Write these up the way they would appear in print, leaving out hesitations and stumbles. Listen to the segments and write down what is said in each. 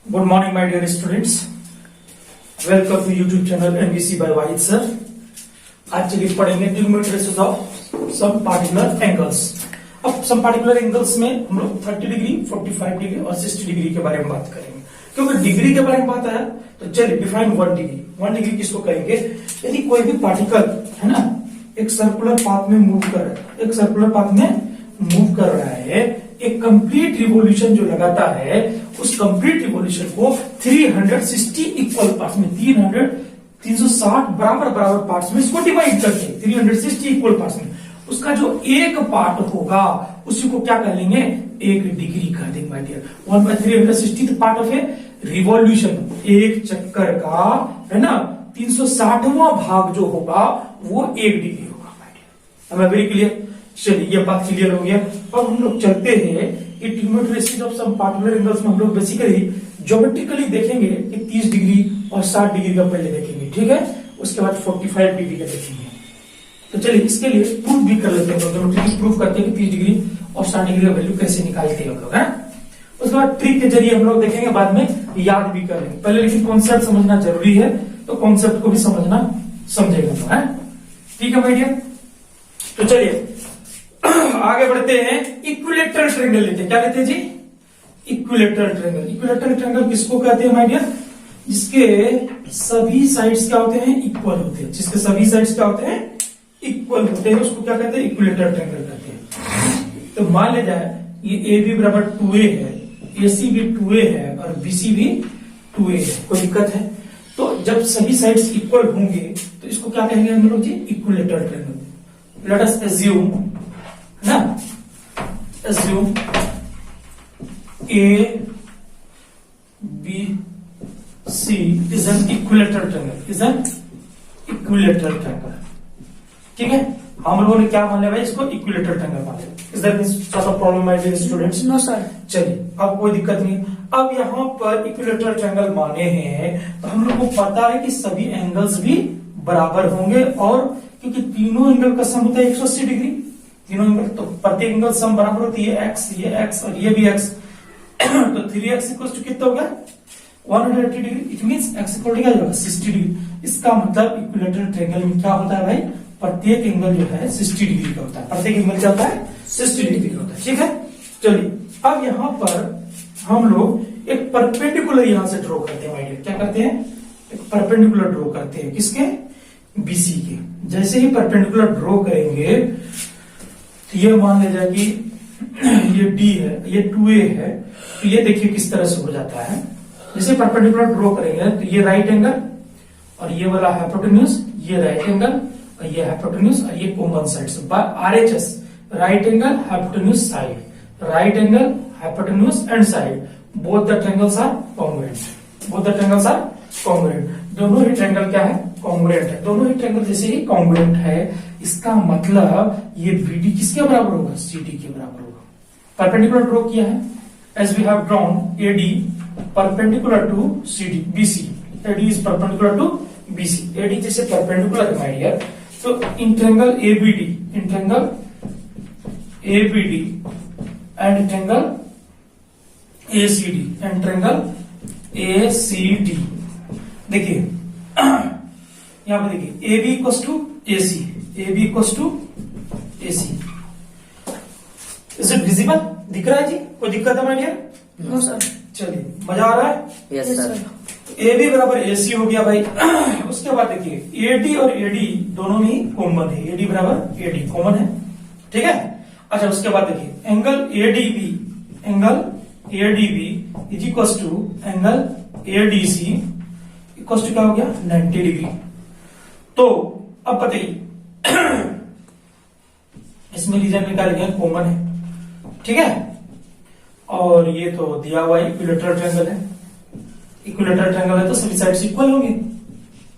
Good morning, my dear students. Welcome to YouTube channel NVC by Wahid sir. आज चलिए पढ़ेंगे ट्रिग्नोमेट्रीज of some particular angles. अब सम particular angles में हम लोग 30 डिग्री, 45 डिग्री और 60 डिग्री के बारे में बात करेंगे। क्योंकि डिग्री के बारे में बात आया तो चलिए डिफाइन 1 डिग्री। 1 डिग्री किसको कहेंगे? यदि कोई भी पार्टिकल है ना एक सर्कुलर पाथ में मूव कर रहा है, एक कंप्लीट रिवोल्यूशन जो लगाता है उस कंप्लीट रिवोल्यूशन को 360 इक्वल पार्ट्स में 360 बराबर पार्ट्स में इसको डिवाइड करके 360 इक्वल पार्ट्स में उसका जो एक पार्ट होगा उसी को क्या कर लेंगे? 1 डिग्री कर देंगे my dear. 1/360 part of a revolution, एक चक्कर का है ना 360वां भाग जो होगा वो 1 डिग्री होगा my dear. am I very clear? चलिए ये बात क्लियर हो गया। अब हम लोग चलते हैं कि trigonometry of some particular angles में हम लोग बेसिकली ज्योमेट्रिकली देखेंगे कि 30 डिग्री और 60 डिग्री का पहले देखेंगे, ठीक है, उसके बाद 45 डिग्री का देखेंगे। तो चलिए इसके लिए प्रूफ भी कर लेते हैं, ज्योमेट्रिकली प्रूफ करते हैं कि 30 डिग्री और 60 डिग्री का वैल्यू कैसे निकालते हैं हम लोग, है। उसके बाद ट्रिक के जरिए हम लोग देखेंगे, बाद में याद भी कर लेंगे। पहले लेकिन कॉन्सेप्ट समझना जरूरी है, तो कॉन्सेप्ट को भी समझेगा, है, ठीक है भाई डियर। तो चलिए आगे बढ़ते हैं। इक्विलेटरल ट्रायंगल लेते हैं। क्या लेते हैं जी? Equilateral triangle. इक्विलेटरल ट्रायंगल किसको कहते हैं माय डियर? जिसके सभी साइड्स क्या होते हैं? इक्वल होते हैं। जिसके सभी साइड्स क्या होते हैं? इक्वल होते हैं, उसको क्या कहते हैं? इक्विलेटरल ट्रायंगल कहते हैं। तो मान ले जाए ये ए बी बराबर 2a है, AC भी 2a है और BC भी 2a है। कोई दिक्कत है? तो जब सभी साइड्स इक्वल होंगे तो इसको क्या कहेंगे हम लोग जी? Equilateral triangle. Let us assume ना, assume A, B, C is an equilateral triangle, ठीक है। हम लोगों ने क्या मान लिया भाई? इसको इक्विलेटरल ट्रायंगल मान लिया। Is that sort of problem my dear students? No sir. चलिए अब कोई दिक्कत नहीं। अब यहाँ पर इक्विलेटरल ट्रायंगल माने हैं तो हम लोग को पता है कि सभी एंगल्स भी बराबर होंगे, और क्योंकि तीनों एंगल का सम होता है 180 डिग्री, तीनों एंगल, तो प्रत्येक एंगल सम बराबर होती है x, ये x और ये भी x। तो 3x इक्वल टू कितना हो गया? 180 degree. It means x equal to क्या होगा? 60 डिग्री। इसका मतलब इक्विलेटरल ट्रायंगल में क्या होता है भाई? प्रत्येक एंगल जो है 60 डिग्री का होता है। प्रत्येक एंगल क्या होता है? 60 डिग्री का होता है, ठीक है। चलिए अब यहाँ पर हम लोग एक परपेंडिकुलर यहां से ड्रॉ करते हैं। क्या करते हैं? एक परपेंडिकुलर ड्रॉ करते हैं। किसके? BC के। जैसे ही परपेंडिकुलर ड्रॉ करेंगे तो ये मान ले जाए कि ये D है, ये 2a है, तो ये देखिए किस तरह से हो जाता है। जैसे परपेंडिकुलर ड्रॉ करेंगे तो ये राइट एंगल और ये वाला हाइपोटेन्यूज, ये राइट एंगल और ये हाइपोटेन्यूज और ये कॉमन साइड से RHS, right angle hypotenuse side, right angle hypotenuse and side, both the triangles are congruent. दोनों ही ट्रायंगल क्या है? कॉन्ग्रुएंट है। दोनों ही ट्रायंगल जैसे ही कॉन्ग्रुएंट है, इसका मतलब ये BD किसके बराबर होगा? CD के बराबर होगा। परपेंडिकुलर ड्रॉ किया है, as we have drawn AD perpendicular to CD BC, AD is perpendicular to BC। AD जैसे परपेंडिकुलर है माय डियर, तो in triangle ABD and triangle ACD देखिए यहां पर देखिए AB equals to AC, is it visible? दिख रहा है जी? कोई दिक्कत है माय डियर? No sir. चलिए मजा आ रहा है? Yes sir. AB बराबर AC हो गया भाई। उसके बाद देखिए AD और AD दोनों ही कॉमन है, AD बराबर AD कॉमन है, ठीक है। अच्छा उसके बाद देखिए angle ADB is equals to angle ADC equals to क्या हो गया? 90 डिग्री। तो अब बताइए इसमें रीजन निकालेंगे, कॉमन है, ठीक है। और ये तो दिया हुआ इक्विलेटरल ट्रायंगल है। इक्विलेटरल ट्रायंगल है तो सभी साइड्स इक्वल होंगे,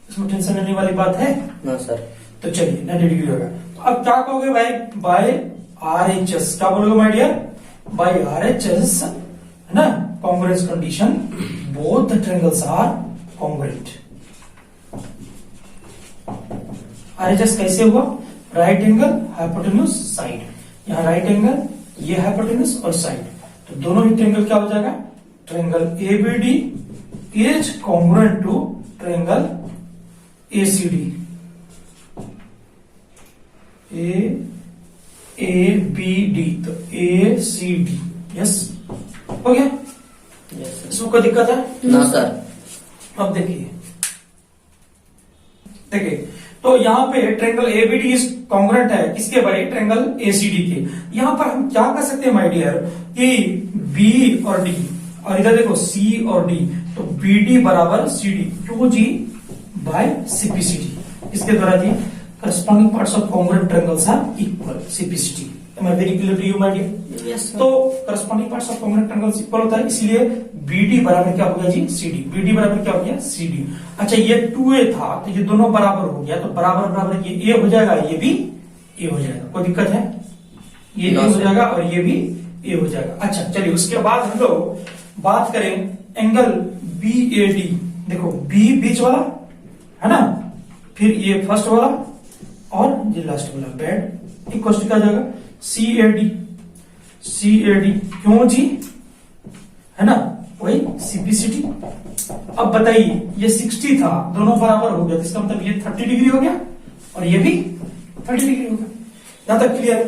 इसमें टेंशन लेने वाली बात है? No sir. तो चलिए 90 डिग्री होगा। तो अब क्या कहोगे भाई? By RHS। क्या बोलोगे माय डियर? बाय RHS, है ना, congruence condition, both the triangles are congruent. RHS कैसे हुआ? राइट एंगल हाइपोटेन्यूज साइड, यहाँ राइट एंगल, ये हाइपोटेन्यूज और साइड, तो दोनों ही ट्रायंगल क्या हो जाएगा? Triangle ABD is congruent to triangle ACD. ABD तो एसीडी, यस हो गया। इसमें कोई दिक्कत है ना सर। अब देखिए तो यहाँ पे ट्रायंगल एबीडी इज कॉन्ग्रुएंट है किसके भाई, ट्रायंगल एसीडी के। यहाँ पर हम क्या कर सकते हैं माय डियर कि बी और डी, और इधर देखो सी और डी, तो बीडी बराबर सीडी, क्यों जी, बाय सीपीसीडी। इसके द्वारा जी corresponding parts of congruent triangles are equal, CPCT. Am I very clear to you, my dear? Yes, sir. तो corresponding parts of congruent triangles equal होता है, इसलिए बीडी बराबर क्या हो गया जी, सीडी। बीडी बराबर क्या हो गया, सीडी। अच्छा ये 2a था तो ये दोनों बराबर हो गया, तो बराबर बराबर ये a हो जाएगा, ये भी a हो जाएगा। कोई दिक्कत है, ये a हो जाएगा और ये भी a हो जाएगा। अच्छा चलिए उसके बाद हम लोग बात करें एंगल BAD। देखो B बीच वाला है ना, फिर ये फर्स्ट वाला और ये लास्ट वाला, बेड इक्वल टू क्या हो जाएगा, CAD क्यों जी, है ना, वही सीपीसीडी। अब बताइए ये 60 था, दोनों बराबर हो गया, तो इसका मतलब ये 30 डिग्री हो गया और ये भी 30 डिग्री हो गया। यहां तक क्लियर है,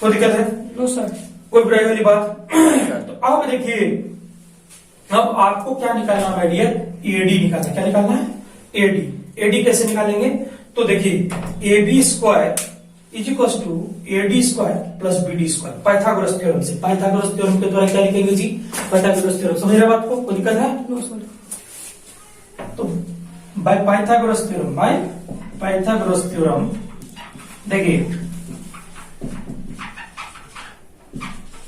कोई दिक्कत है? No sir. कोई बुराई वाली बात? तो अब देखिए अब आपको क्या निकालना है माय डियर, एडी निकालना। क्या निकालना है, एडी। एडी कैसे निकालेंगे, तो देखिए AB square is equal to AD square plus BD square, Pythagoras theorem से। पाइथागोरस थ्योरम के द्वारा क्या लिखेंगे जी, पाइथागोरस थ्योरम। समझ रहे बात को, कोई दिक्कत है? No sir. तो by Pythagoras theorem, by Pythagoras theorem देखिए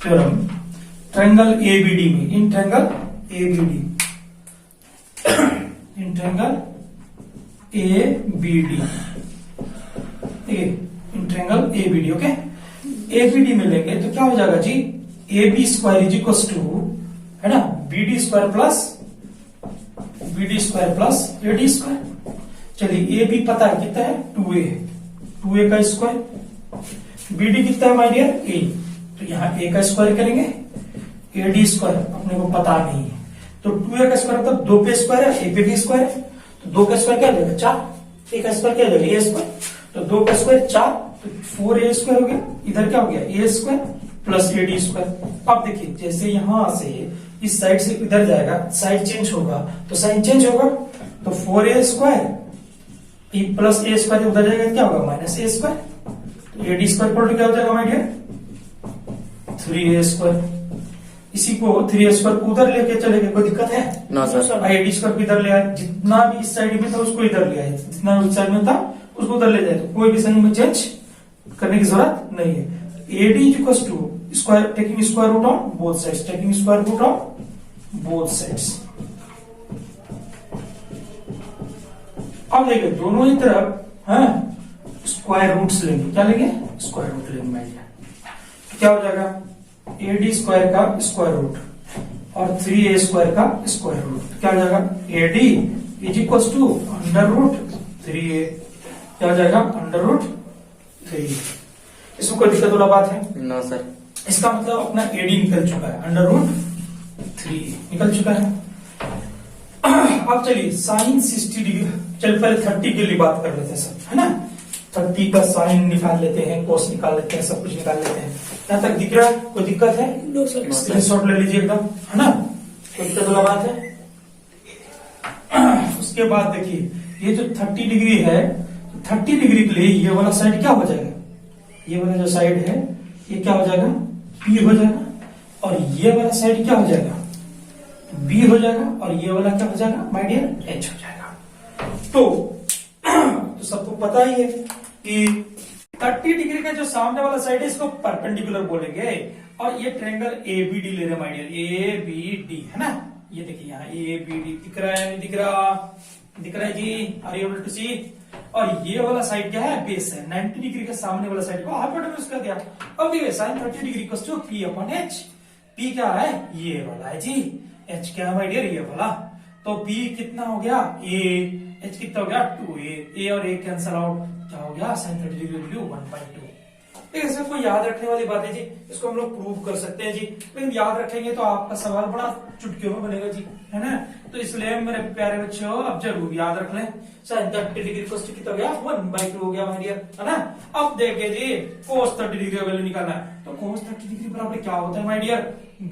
थ्योरम ट्रायंगल ABD में, in triangle ABD, in triangle ABD, in triangle ABD, okay. ABD में लेंगे तो क्या हो जाएगा जी, AB square is equal to, है ना, BD square plus AD square. चलिए AB पता है कितना है, 2a का स्क्वायर, BD कितना है माय डियर, A, तो यहाँ A का स्क्वायर करेंगे, AD स्क्वायर अपने को पता नहीं है, तो 2a का स्क्वायर मतलब 2 पे स्क्वायर है, A पे भी स्क्वायर है, तो 2 का स्क्वायर क्या हो जाएगा, 4, A का स्क्वायर क्या हो जाएगा, A स्क्वायर, तो 2 का स्क्वायर 4, तो 4a स्क्वायर हो गया, इधर क्या हो गया, A square plus AD square. अब देखिए जैसे यहां से इस साइड से इधर जाएगा, साइड चेंज होगा तो साइन चेंज होगा, तो 4a square plus A square उधर जाएगा, क्या होगा, माइनस A स्क्वायर, तो AD स्क्वायर इक्वल टू क्या हो जाएगा माय डियर, 3a स्क्वायर। इसी को 3a स्क्वायर उधर लेके चले गए, कोई दिक्कत है? No sir. AD स्क्वायर को इधर ले आए, जितना भी इस साइड में था उसको इधर ले आए, जितना भी इस साइड में था उसको उधर ले जाए, तो कोई भी साइन में चेंज करने की जरूरत नहीं है। AD is equal to square, taking square root on both sides, taking square root on both sides. अब देखिए दोनों ही तरफ है स्क्वायर रूट्स लेंगे, क्या लेंगे, स्क्वायर रूट लेंगे माय डियर। क्या हो जाएगा, AD स्क्वायर का स्क्वायर रूट और 3a स्क्वायर का स्क्वायर रूट, क्या हो जाएगा, AD is equal to under root 3a, क्या हो जाएगा, अंडर रूट 3। इसमें कोई दिक्कत वाला बात है? No sir. इसका मतलब अपना AD निकल चुका है, अंडर रूट 3 निकल चुका है। अब चलिए साइन 60 डिग्री, चल पहले 30 के लिए बात कर लेते हैं सब, है ना, 30 का साइन निकाल लेते हैं, कोस निकाल लेते हैं, सब कुछ निकाल लेते हैं। यहाँ तक दिख रहा है, कोई दिक्कत है? No sir. स्क्रीनशॉट ले लीजिए एकदम, है ना, कोई दिक्कत वाला बात है? उसके बाद देखिए ये जो 30 डिग्री है, 30 डिग्री के लिए ये वाला साइड क्या हो जाएगा, ये वाला जो साइड है ये क्या हो जाएगा, P हो जाएगा, और ये वाला साइड क्या हो जाएगा, B हो जाएगा, और ये वाला क्या हो जाएगा माय डियर, H हो जाएगा। तो सबको पता ही है कि 30 डिग्री का जो सामने वाला साइड है इसको परपेंडिकुलर बोलेंगे, और ये ट्रायंगल ABD ले रहे माय डियर, ABD, है ना, ये देखिए यहाँ ABD दिख रहा है, नहीं दिख रहा, दिख रहा है जी, आर यू एबल टू सी। और ये वाला साइड क्या है, बेस है, 90 डिग्री का सामने वाला साइड को हाइपोटेन्यूज कर दिया। अब देखिए sine 30 degree equals to P upon H। P क्या है, ये वाला है जी, H क्या है माय डियर, ये वाला, तो P कितना हो गया, A, H कितना हो गया 2a, A और A कैंसल आउट, क्या हो गया, साइन 30 डिग्री वैल्यू 1/2। ठीक है, इसमें कोई याद रखने वाली बात है जी, इसको हम लोग प्रूव कर सकते हैं जी, लेकिन याद रखेंगे तो आपका सवाल बड़ा चुटकियों में बनेगा जी, है ना। तो इसलिए मेरे प्यारे बच्चों अब जरूर याद रख लें। साइन 30 डिग्री cos कितना हो गया 1/2 हो गया माय डियर, है ना। अब देखिए जी cos 30 डिग्री का वैल्यू निकालना है, तो cos 30 डिग्री बराबर क्या होता है my dear,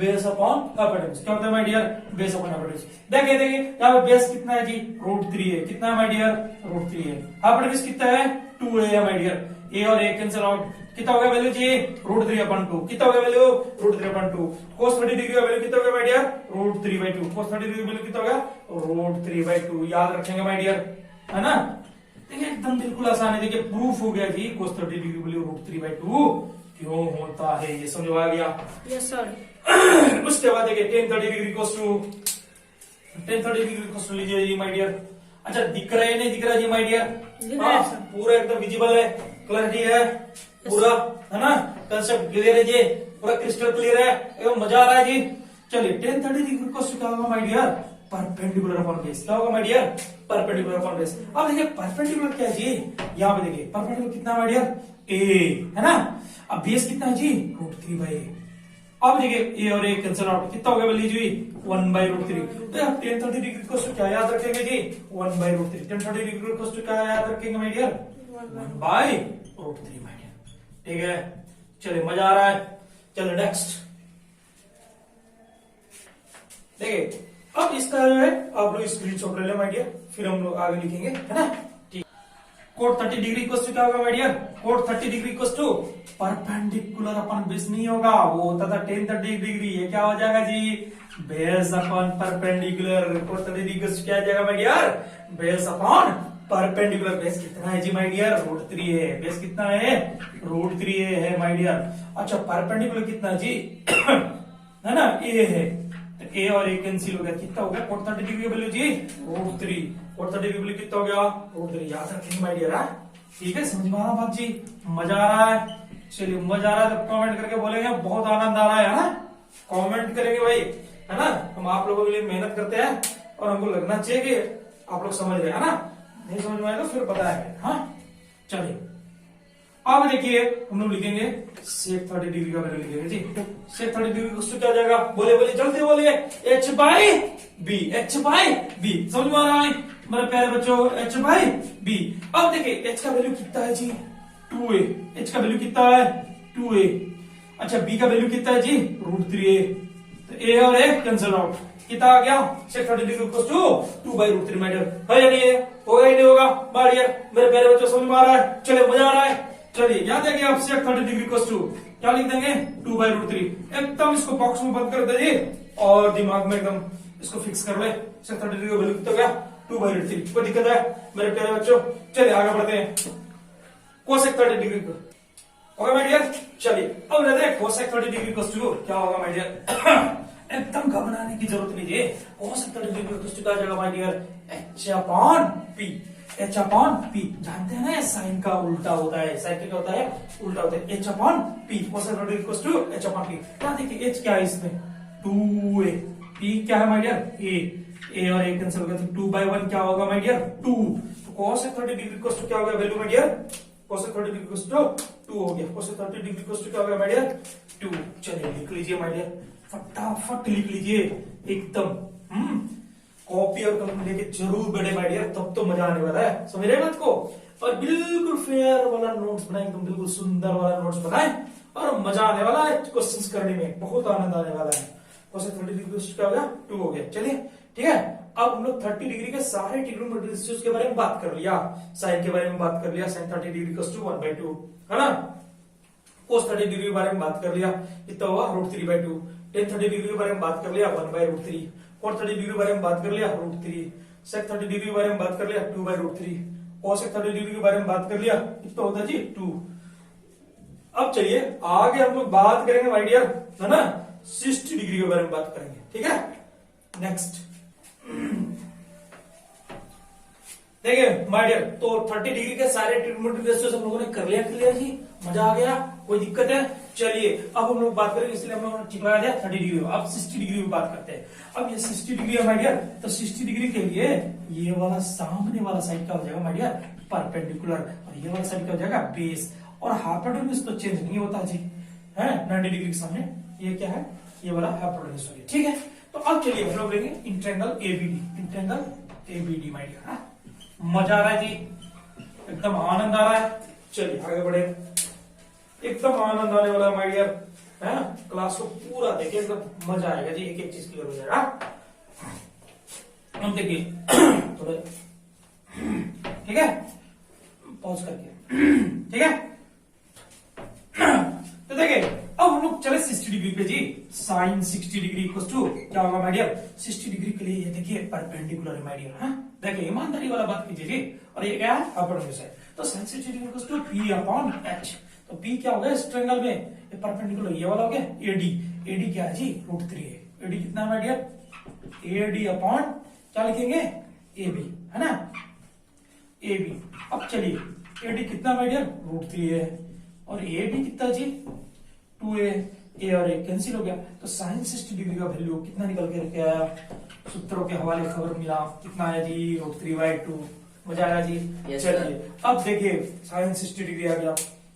base upon hypotenuse. क्या होता है my dear, base upon hypotenuse. देखिए यहाँ पे बेस कितना है जी √3 है, कितना है माय डियर √3 है, हाइपोटेन्यूज कितना है 2 है माय डियर, ए और ए कैंसिल आउट, कितना हो गया वैल्यू जी √3/2, कितना हो गया वैल्यू √3/2। cos 30 डिग्री का वैल्यू कितना हो गया माय डियर √3/2, cos 30 डिग्री का वैल्यू कितना हो गया √3/2, याद रखेंगे माय डियर, है ना। देखिए एकदम बिल्कुल आसान है, देखिए प्रूफ हो गया जी cos 30 डिग्री का वैल्यू √3/2 क्यों होता है, ये समझ आ गया। Yes sir. उसके बाद देखिए tan 30 डिग्री cos लीजिए जी माय डियर। अच्छा दिख रहा है नहीं दिख रहा जी माय डियर, पूरा एकदम विजिबल है, क्लैरिटी है पूरा, है ना, कंसेप्ट क्लियर है जी, पूरा क्रिस्टल क्लियर है, एकदम मजा आ रहा है जी। चलिए tan 30 डिग्री cos क्या होगा my dear, perpendicular upon base, क्या होगा my dear perpendicular upon base. अब देखिए परपेंडिकुलर क्या है जी, यहाँ पे देखिए परपेंडिकुलर कितना माय डियर a, है ना। अब बेस कितना है जी √3/a। अब देखिए a और a कैंसिल आउट, कितना हो गया वैल्यू जी 1/√3। तो आप tan 30 डिग्री cos क्या याद रखेंगे जी 1/√3। tan 30 डिग्री cos क्या याद रखेंगे माय डियर 1/√3 माय डियर, ठीक है। चलिए मजा आ रहा है, चलो नेक्स्ट देखिए। अब इसका जो है आप लोग स्क्रीनशॉट ले लो माय डियर, फिर हम लोग आगे लिखेंगे, है ना। ठीक, cot 30 डिग्री cos क्या होगा my dear, cot 30 degree cos perpendicular upon base नहीं होगा, वो होता था tan 30 डिग्री, ये क्या हो जाएगा जी base upon perpendicular. cot 30 degree cos क्या आ जाएगा my dear base upon perpendicular. Base कितना है जी माय डियर √3 है, बेस कितना है √3 है माय डियर। अच्छा परपेंडिकुलर कितना जी है ना a है, ए और ए कैंसिल हो गया, कितना हो गया cot 30 डिग्री का वैल्यू जी √3, cot 30 डिग्री का वैल्यू कितना हो गया √3, याद रखेंगे माय डियर, ठीक है। समझ में आ रहा बात जी, मजा आ रहा है। चलिए मजा आ रहा है तो कमेंट करके बोलेंगे बहुत आनंद आ रहा है ना, कमेंट करेंगे भाई, है ना। हम आप लोगों के लिए मेहनत करते हैं और हमको लगना चाहिए कि आप लोग समझ रहे हैं ना, नहीं समझ में आएगा फिर पता है। हाँ चलिए अब देखिए हम लोग लिखेंगे sec 30 डिग्री का वैल्यू लिखेंगे जी। sec 30 डिग्री को क्या जाएगा, बोले बोले जल्दी बोलिए, h/b, h/b, समझ में आ रहा है मेरे प्यारे बच्चों, h/b। अब देखिए h का वैल्यू कितना है जी 2a, h का वैल्यू कितना है 2a। अच्छा b का वैल्यू कितना है जी √3a, तो a और a कैंसिल आउट, कितना आ गया sec 30 डिग्री को 2/√3 मीटर, है या नहीं है, होगा ही नहीं होगा बढ़िया मेरे प्यारे बच्चों, समझ में आ रहा है। चलिए मजा आ रहा है। चलिए याद है कि आप sec 30 डिग्री cos क्या लिख देंगे 2/√3, एकदम इसको बॉक्स में बंद कर दीजिए और दिमाग में एकदम इसको फिक्स कर ले। sec 30 डिग्री का वैल्यू कितना गया 2/√3, कोई दिक्कत है मेरे प्यारे बच्चों। चलिए आगे बढ़ते हैं, cosec 30 डिग्री को होगा माय डियर। चलिए अब लेते हैं cosec 30 डिग्री cos क्या होगा माय डियर एकदम घबराने की जरूरत नहीं है। cosec 30 डिग्री cos क्या जाएगा माय डियर h/p, h/p जानते हैं ना, साइन का उल्टा होता है, साइन क्या होता है उल्टा होता है, h/p, cosec 30 degree cos h/p। क्या देखिए h क्या है इसमें 2a, p क्या है माय डियर a और a कैंसिल हो गया, तो 2/1 क्या होगा माय डियर 2। तो cosec 30 डिग्री cos क्या हो गया value my dear, cosec 30 degree cos 2 हो गया, cosec 30 डिग्री cos क्या हो गया माय डियर 2। चलिए लिख लीजिए माय डियर, फटाफट लिख लीजिए एकदम, कॉपी और कलम लेके जरूर बैठे माय डियर, तब तो मजा आने वाला है, समझ रहे बात को। और बिल्कुल फेयर वाला नोट्स बनाए, एकदम बिल्कुल सुंदर वाला नोट्स बनाए और मजा आने वाला है क्वेश्चंस करने में, बहुत आनंद आने वाला है। cosec 30 डिग्री क्या हो गया 2 हो गया। चलिए ठीक है, अब हम लोग 30 डिग्री के सारे ट्रिग्नोमेट्रिक रेशियोज के बारे में बात कर लिया, साइन के बारे में बात कर लिया, sin 30 डिग्री cos 1/2, है ना। cos 30 डिग्री के बारे में बात कर लिया, कितना हुआ √3/2। tan 30 डिग्री के बारे में बात कर लिया 1/√3, cot 30 डिग्री के बारे में बात कर लिया √3, sec 30 डिग्री के बारे में बात कर लिया 2/√3, cosec 30 डिग्री के बारे में बात कर लिया, कितना होता है जी 2। अब चलिए आगे हम लोग बात करेंगे माय डियर, है ना, 60 डिग्री के बारे में बात करेंगे, ठीक है। नेक्स्ट देखिए माय डियर, तो 30 डिग्री के सारे ट्रिग्नोमेट्रिक रेशियोज हम लोगों ने कर लिया क्लियर जी, मजा आ गया, कोई दिक्कत है। चलिए अब हम लोग बात करेंगे, इसलिए हम लोग चिपका दिया 30 डिग्री। अब 60 डिग्री में बात करते हैं। अब ये 60 डिग्री है माय डियर, तो 60 डिग्री के लिए ये वाला सामने वाला साइड क्या हो जाएगा माय डियर परपेंडिकुलर, और ये वाला साइड क्या हो जाएगा बेस। और हाइपोटेन्यूज तो चेंज नहीं होता जी, है 90 डिग्री के सामने। ये क्या है, ये वाला हाइपोटेन्यूज हो गया, ठीक है। तो अब चलिए हम लोग लेंगे इंट्रेंगल एबीडी, इंट्रेंगल एबीडी माय डियर। मजा आ रहा है जी, एकदम आनंद आ रहा है। चलिए आगे बढ़े, एकदम आनंद आने वाला है माय डियर, है ना। क्लास को पूरा देखिए, एकदम मजा आएगा जी, एक एक चीज क्लियर हो जाएगा। हम देखिए थोड़ा, ठीक है, पॉज करके, ठीक है। तो देखिए अब हम लोग चले 60 डिग्री पे जी। साइन 60 डिग्री इक्वल टू क्या होगा माय डियर, 60 डिग्री के लिए ये देखिए परपेंडिकुलर है माय डियर। हाँ देखिए ईमानदारी वाला बात कीजिए जी। और ये क्या है, हाइपोटेन्यूज है। तो sine 60 degree equal to P upon H. तो पी क्या हो गया इस ट्रायंगल में, ये परपेंडिकुलर ये वाला हो गया एडी। एडी क्या है जी, √3 है। एडी कितना है माय डियर, एडी अपॉन क्या लिखेंगे, एबी, है ना, एबी। अब चलिए एडी कितना माय डियर, √3 है, और ए भी कितना जी 2a। ए और ए कैंसिल हो गया। तो साइन 60 डिग्री का वैल्यू कितना निकल के आया, सूत्रों के हवाले खबर मिला, कितना है जी √3/2। मजा आएगा जी। चलिए अब देखिए साइन 60 डिग्री आ गया।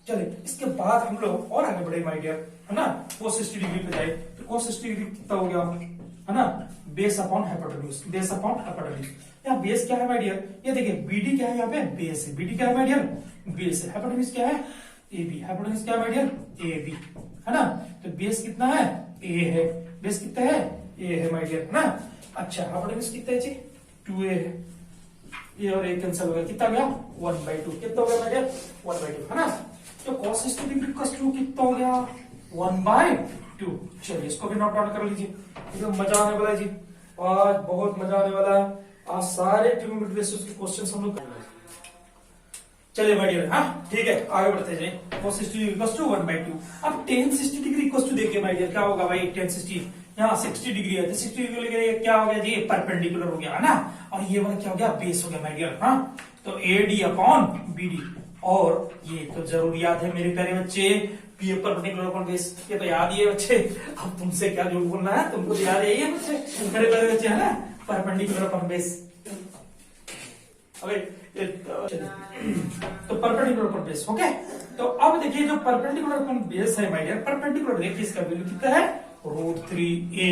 चलिए इसके बाद हम लोग और आगे बढ़े माय डियर, है ना। cos 60 डिग्री पे जाए तो cos 60 डिग्री कितना हो गया, है ना, base upon hypotenuse, base upon hypotenuse. यहाँ बेस क्या है माय डियर, ये देखिए बीडी क्या है, यहाँ पे बेस है। बीडी क्या है माय डियर, बेस है। हाइपोटेन्यूज क्या है, AB। हाइपोटेन्यूज क्या है माय डियर, AB, है ना। तो बेस कितना है, A है। बेस कितना है, A है माय डियर, है ना। अच्छा हाइपोटेन्यूज कितना है जी, 2a है। ये और A कैंसिल हो गया, कितना गया 1/2। कितना हो गया माय डियर, 1/2, है ना। तो cos 60 डिग्री का टू कितना हो गया, 1/2। चलिए इसको भी नोट डाउन कर लीजिए, एकदम मजा आने वाला है जी। आज बहुत मजा आने वाला है। आज सारे ट्रिग्नोमेट्री रेशियोज के क्वेश्चंस हम लोग, चलिए माय डियर, हाँ ठीक है आगे बढ़ते जाए। cos 60 degree equals to 1/2। अब tan 60 डिग्री इक्वल्स टू देखिए माय डियर क्या होगा भाई, tan 60 यहाँ 60 डिग्री है, तो 60 डिग्री के लिए क्या हो गया जी, परपेंडिकुलर हो गया, है ना। और ये वाला क्या हो गया, बेस हो गया माय डियर। हाँ तो AD अपॉन BD। और ये तो जरूर याद है मेरे प्यारे बच्चे, पी परपेंडिकुलर अपॉन बेस, ये तो याद ही है बच्चे। अब तुमसे क्या झूठ बोलना है, तुमको तो याद है ये बच्चे, मेरे प्यारे बच्चे, है ना, परपेंडिकुलर अपॉन बेस। अबे तो परपेंडिकुलर अपॉन बेस, ओके। तो अब देखिए जो परपेंडिकुलर अपॉन बेस है माय डियर, परपेंडिकुलर देखिए इसका वैल्यू कितना है, √3a।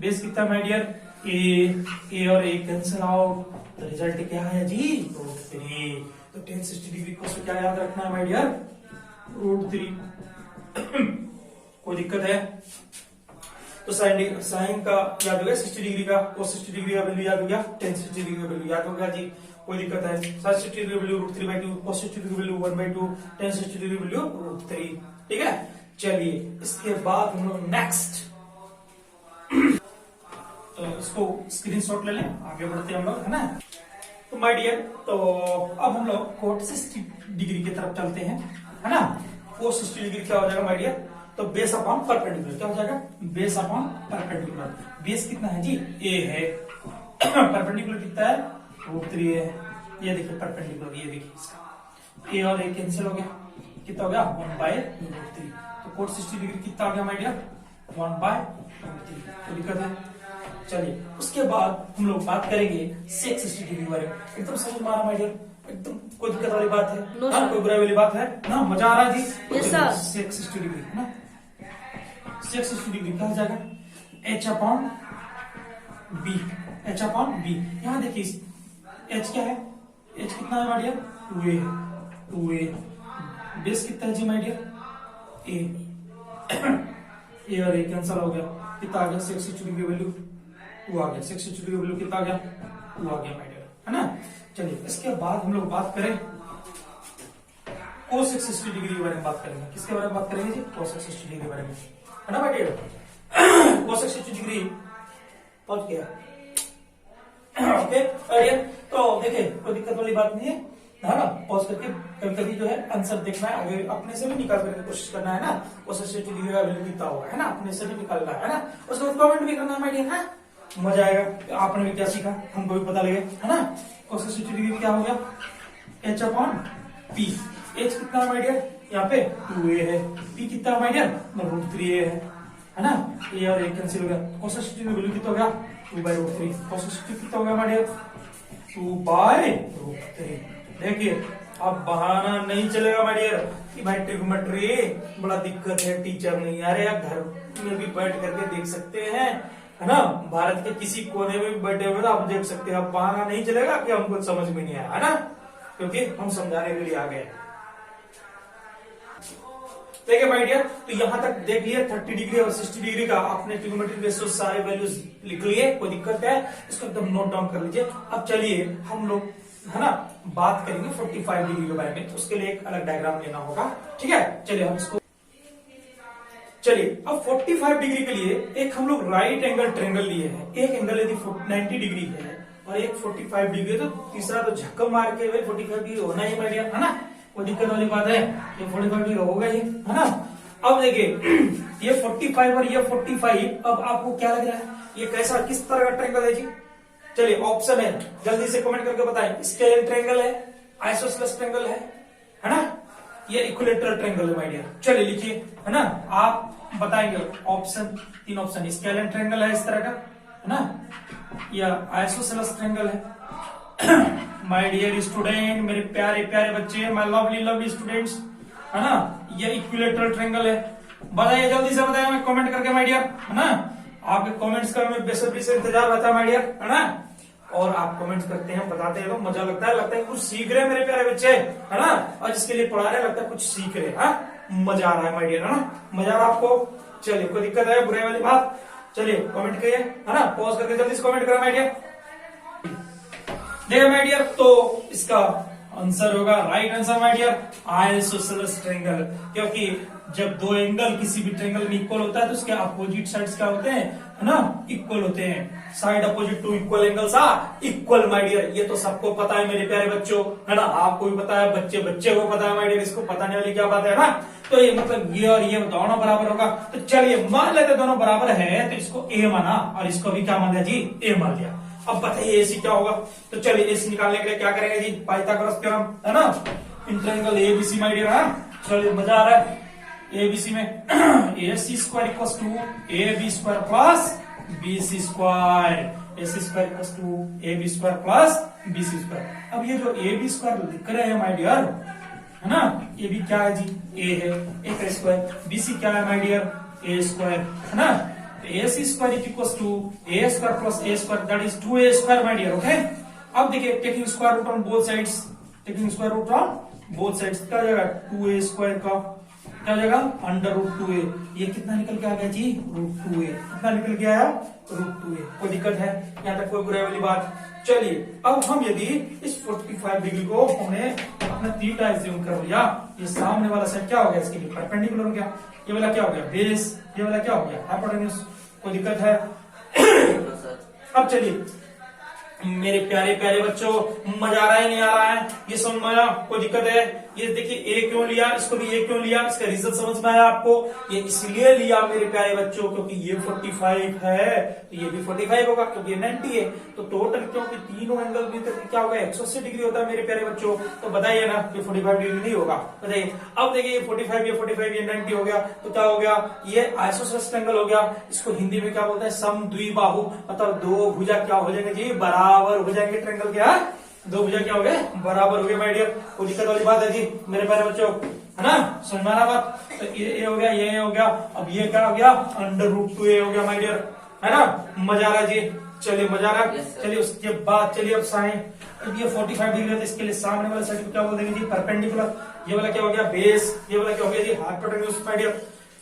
बेस कितना माय डियर, a और a कैंसिल आउट, तो रिजल्ट क्या है जी, √3। तो tan 60 डिग्री को क्या याद रखना है माय डियर, √3। कोई दिक्कत है तो साइन का याद हो गया, 60 डिग्री का, cos 60 डिग्री का वैल्यू याद हो गया, tan 60 डिग्री का वैल्यू याद हो गया जी। कोई दिक्कत है, sin 60 degree value √3/2, cos 60 degree value 1/2, tan 60 degree value √3, ठीक है। चलिए इसके बाद हम लोग नेक्स्ट, तो इसको स्क्रीनशॉट ले लें, आगे बढ़ते हैं हम लोग, है ना। तो माय डियर, तो अब हम लोग cot 60 डिग्री की तरफ चलते हैं, है ना। cos 60 डिग्री क्या हो जाएगा माय डियर, तो बेस अपॉन परपेंडिकुलर क्या हो जाएगा, बेस अपॉन परपेंडिकुलर। बेस कितना है जी, A है। परपेंडिकुलर कितना है, √3 है। ये देखिए परपेंडिकुलर, ये देखिए इसका A और A कैंसिल हो गया, कितना हो गया 1/√3। तो cot 60 डिग्री कितना आ गया माय डियर, 1/√3। तो दिक्कत है। चलिए उसके बाद हम लोग बात करेंगे sec 60 डिग्री के बारे में। एकदम समझ में आ रहा माय डियर, एकदम कोई दिक्कत वाली बात है, No, हाँ, कोई बुराई वाली बात है ना, मजा आ रहा है जी। Yes, sir. sec 60 डिग्री, है ना। sec 60 डिग्री क्या हो जाएगा, h/b, h/b। यहाँ देखिए h क्या है, h कितना है माय डियर, 2a है, 2a। बेस कितना है जी माय डियर, a। a और a कैंसिल हो गया, कितना आ गया, sec 60 डिग्री वैल्यू 2 आ गया, sec 60 डिग्री वैल्यू कितना आ गया, 2 आ गया माय डियर, है ना। चलिए इसके बाद हम लोग बात करें cos 60 डिग्री के बारे में बात करेंगे। किसके बारे में बात करेंगे जी, cos 60 डिग्री के बारे में, है ना बेटे। cos 60 डिग्री पहुंच गया, ओके। तो देखिए कोई दिक्कत वाली बात नहीं है ना। पॉज करके कभी कभी जो है आंसर देखना है, आगे अपने से भी निकाल करके कोशिश करना है ना। cos 60 डिग्री का वैल्यू कितना होगा, है ना, अपने से भी निकालना है ना। उसके बाद कमेंट भी करना है माय डियर, मजा आएगा। आपने भी क्या सीखा हमको भी पता लगे, है ना। cos 60 डिग्री क्या हो गया, h/p। h कितना माय डियर, यहाँ पे 2a है, p कितना माय डियर, √3a है ना। a और a कैंसिल हो गया, cos 60 डिग्री वैल्यू कितना हो गया, 2/√3। cos 60 कितना हो गया माय डियर, 2/√3। देखिए अब बहाना नहीं चलेगा माय डियर कि भाई ट्रिग्नोमेट्री बड़ा दिक्कत है, टीचर नहीं आ रहे, आप घर में भी बैठ करके देख सकते हैं, है ना, भारत के किसी कोने में भी बैठे हुए तो आप देख सकते हैं। अब बहाना नहीं चलेगा कि हमको समझ में नहीं आया, है ना, क्योंकि हम समझाने के लिए आ गए। ठीक है माय डियर, तो यहां तक देख लिया 30 डिग्री और 60 डिग्री का आपने ट्रिग्नोमेट्रिक रेशियो सारे वैल्यूज लिख लिए, कोई दिक्कत है इसको एकदम नोट डाउन कर लीजिए। अब चलिए हम लोग, है ना, बात करेंगे 45 डिग्री के बारे में, तो उसके लिए एक अलग डायग्राम लेना होगा। ठीक है, चलिए हम इसको, चलिए अब 45 डिग्री के लिए एक हम लोग राइट एंगल ट्रायंगल लिए हैं। एक एंगल यदि 90 डिग्री है और एक 45 डिग्री है, तो तीसरा तो झक्का मार के भाई 45 डिग्री होना ही माय डियर, है ना, कोई दिक्कत वाली बात है, ये 45 डिग्री होगा ही, है ना। अब देखिए ये 45 और ये 45, अब आपको क्या लग रहा है, ये कैसा, किस तरह का ट्रायंगल है जी? चलिए ऑप्शन है, जल्दी से कमेंट करके बताएं। स्केल ट्रायंगल है, आइसोसेलेस ट्रायंगल है ना, ये इक्विलेटरल ट्रायंगल है माय डियर। चलिए लिखिए, है ना, आप बताएंगे ऑप्शन, 3 ऑप्शन, स्केल ट्रायंगल है इस तरह का, है ना, या आइसोसेलेस ट्रायंगल है। माय डियर स्टूडेंट, मेरे प्यारे प्यारे बच्चे, माय लवली लवली स्टूडेंट्स, है ना, ये इक्विलेटरल ट्रायंगल है। बताइए, जल्दी से बताइए मैं कमेंट करके माय डियर, है ना, आपके कमेंट्स का मैं बेसब्री से इंतजार रहता है माय डियर, है ना, और आप कमेंट्स करते हैं, बताते हैं तो मजा लगता है कुछ सीख रहे हैं मेरे प्यारे बच्चे, है ना, और जिसके लिए पढ़ा रहे लगता है कुछ सीख रहे हैं, मजा आ रहा है माय डियर, है ना, मजा आ रहा है आपको। चलिए कोई दिक्कत है, बुरे वाली बात, चलिए कमेंट करिए, है ना, पॉज करके जल्दी से कमेंट करें माय डियर। देखिए माय डियर, तो इसका आंसर होगा, right answer my dear, isosceles triangle, क्योंकि जब दो एंगल किसी भी ट्रायंगल में इक्वल होता है तो उसके अपोजिट साइड्स क्या होते हैं, है ना, इक्वल होते हैं। Side opposite to equal angles are equal my dear, ये तो सबको पता है मेरे प्यारे बच्चों, है ना, आपको भी पता है, बच्चे बच्चे को पता है माय डियर, इसको पता नहीं वाली क्या बात है ना। तो ये मतलब ये और ये दोनों बराबर होगा, तो चलिए मान लेते दोनों बराबर है, तो इसको ए माना और इसको भी क्या मान लिया जी, ए मान लिया। अब बताइए एसी क्या होगा, तो चलिए एसी निकालने के लिए क्या करेंगे जी, पाइथागोरस थ्योरम, है ना, in triangle ABC my dear, चलिए मजा आ रहा है एबीसी में। AC square equals to AB square plus BC square, AC square equals to AB square plus BC square. अब ये जो AB स्क्वायर लिख रहे हैं माय डियर, है ना, ये भी क्या है जी, A है, A का स्क्वायर, BC क्या है माय डियर, A स्क्वायर, है ना, AC square equals to A square plus A square, that is 2A square my dear, okay. अब देखिए taking square root on both sides, taking square root on both sides, क्या जाएगा 2A square का क्या हो जाएगा अंडर रूट 2A, ये कितना निकल के आ गया जी, रूट 2A, कितना निकल के आया, रूट 2A। कोई दिक्कत है यहाँ तक, कोई बुराई वाली बात। चलिए अब हम यदि इस 45 डिग्री को हमने अपना थीटा एज्यूम कर लिया, ये सामने वाला साइड क्या हो गया, इसके लिए परपेंडिकुलर हो गया, ये वाला क्या हो गया बेस, ये वाला क्या हो गया हाइपोटेन्यूज। कोई दिक्कत है? अब चलिए मेरे प्यारे प्यारे बच्चों, मजा आ रहा है नहीं आ रहा है, ये समझ में आया? कोई दिक्कत है? ये देखिए ए क्यों लिया, इसको भी ए क्यों लिया, इसका रीजन समझ में आया आपको? ये इसलिए लिया मेरे प्यारे बच्चों क्योंकि ये 45 है तो ये भी 45 होगा, क्योंकि ये 90 है, तो टोटल क्योंकि तीनों एंगल भी तो क्या होगा 180 डिग्री होता है मेरे प्यारे बच्चों। तो बताइए ना, ये 45 डिग्री नहीं होगा, बताइए। अब देखिए ये 45 ये 90 हो गया, तो क्या हो गया, ये आइसोसेलेस ट्रायंगल हो गया। इसको हिंदी में क्या बोलते हैं, समद्विबाहु, मतलब दो भुजा क्या हो जाएंगे जी, बराबर हो जाएंगे। ट्रायंगल क्या, दो भुजा क्या हो गए, बराबर हो गए माय डियर। कोई दिक्कत वाली बात है जी मेरे प्यारे बच्चों, है ना, समझ में आ रहा बात? तो ये हो गया, ये हो गया, अब ये क्या हो गया, अंडर रूट 2A हो गया माय डियर, है ना, मजा आ रहा जी। चलिए मजा आ रहा है। चलिए उसके बाद चलिए अब साइन, अब ये 45 डिग्री है तो इसके लिए सामने वाला साइड क्या बोल देंगे जी, परपेंडिकुलर। ये वाला क्या हो गया बेस, ये वाला क्या हो गया जी हाइपोटेन्यूज माय डियर।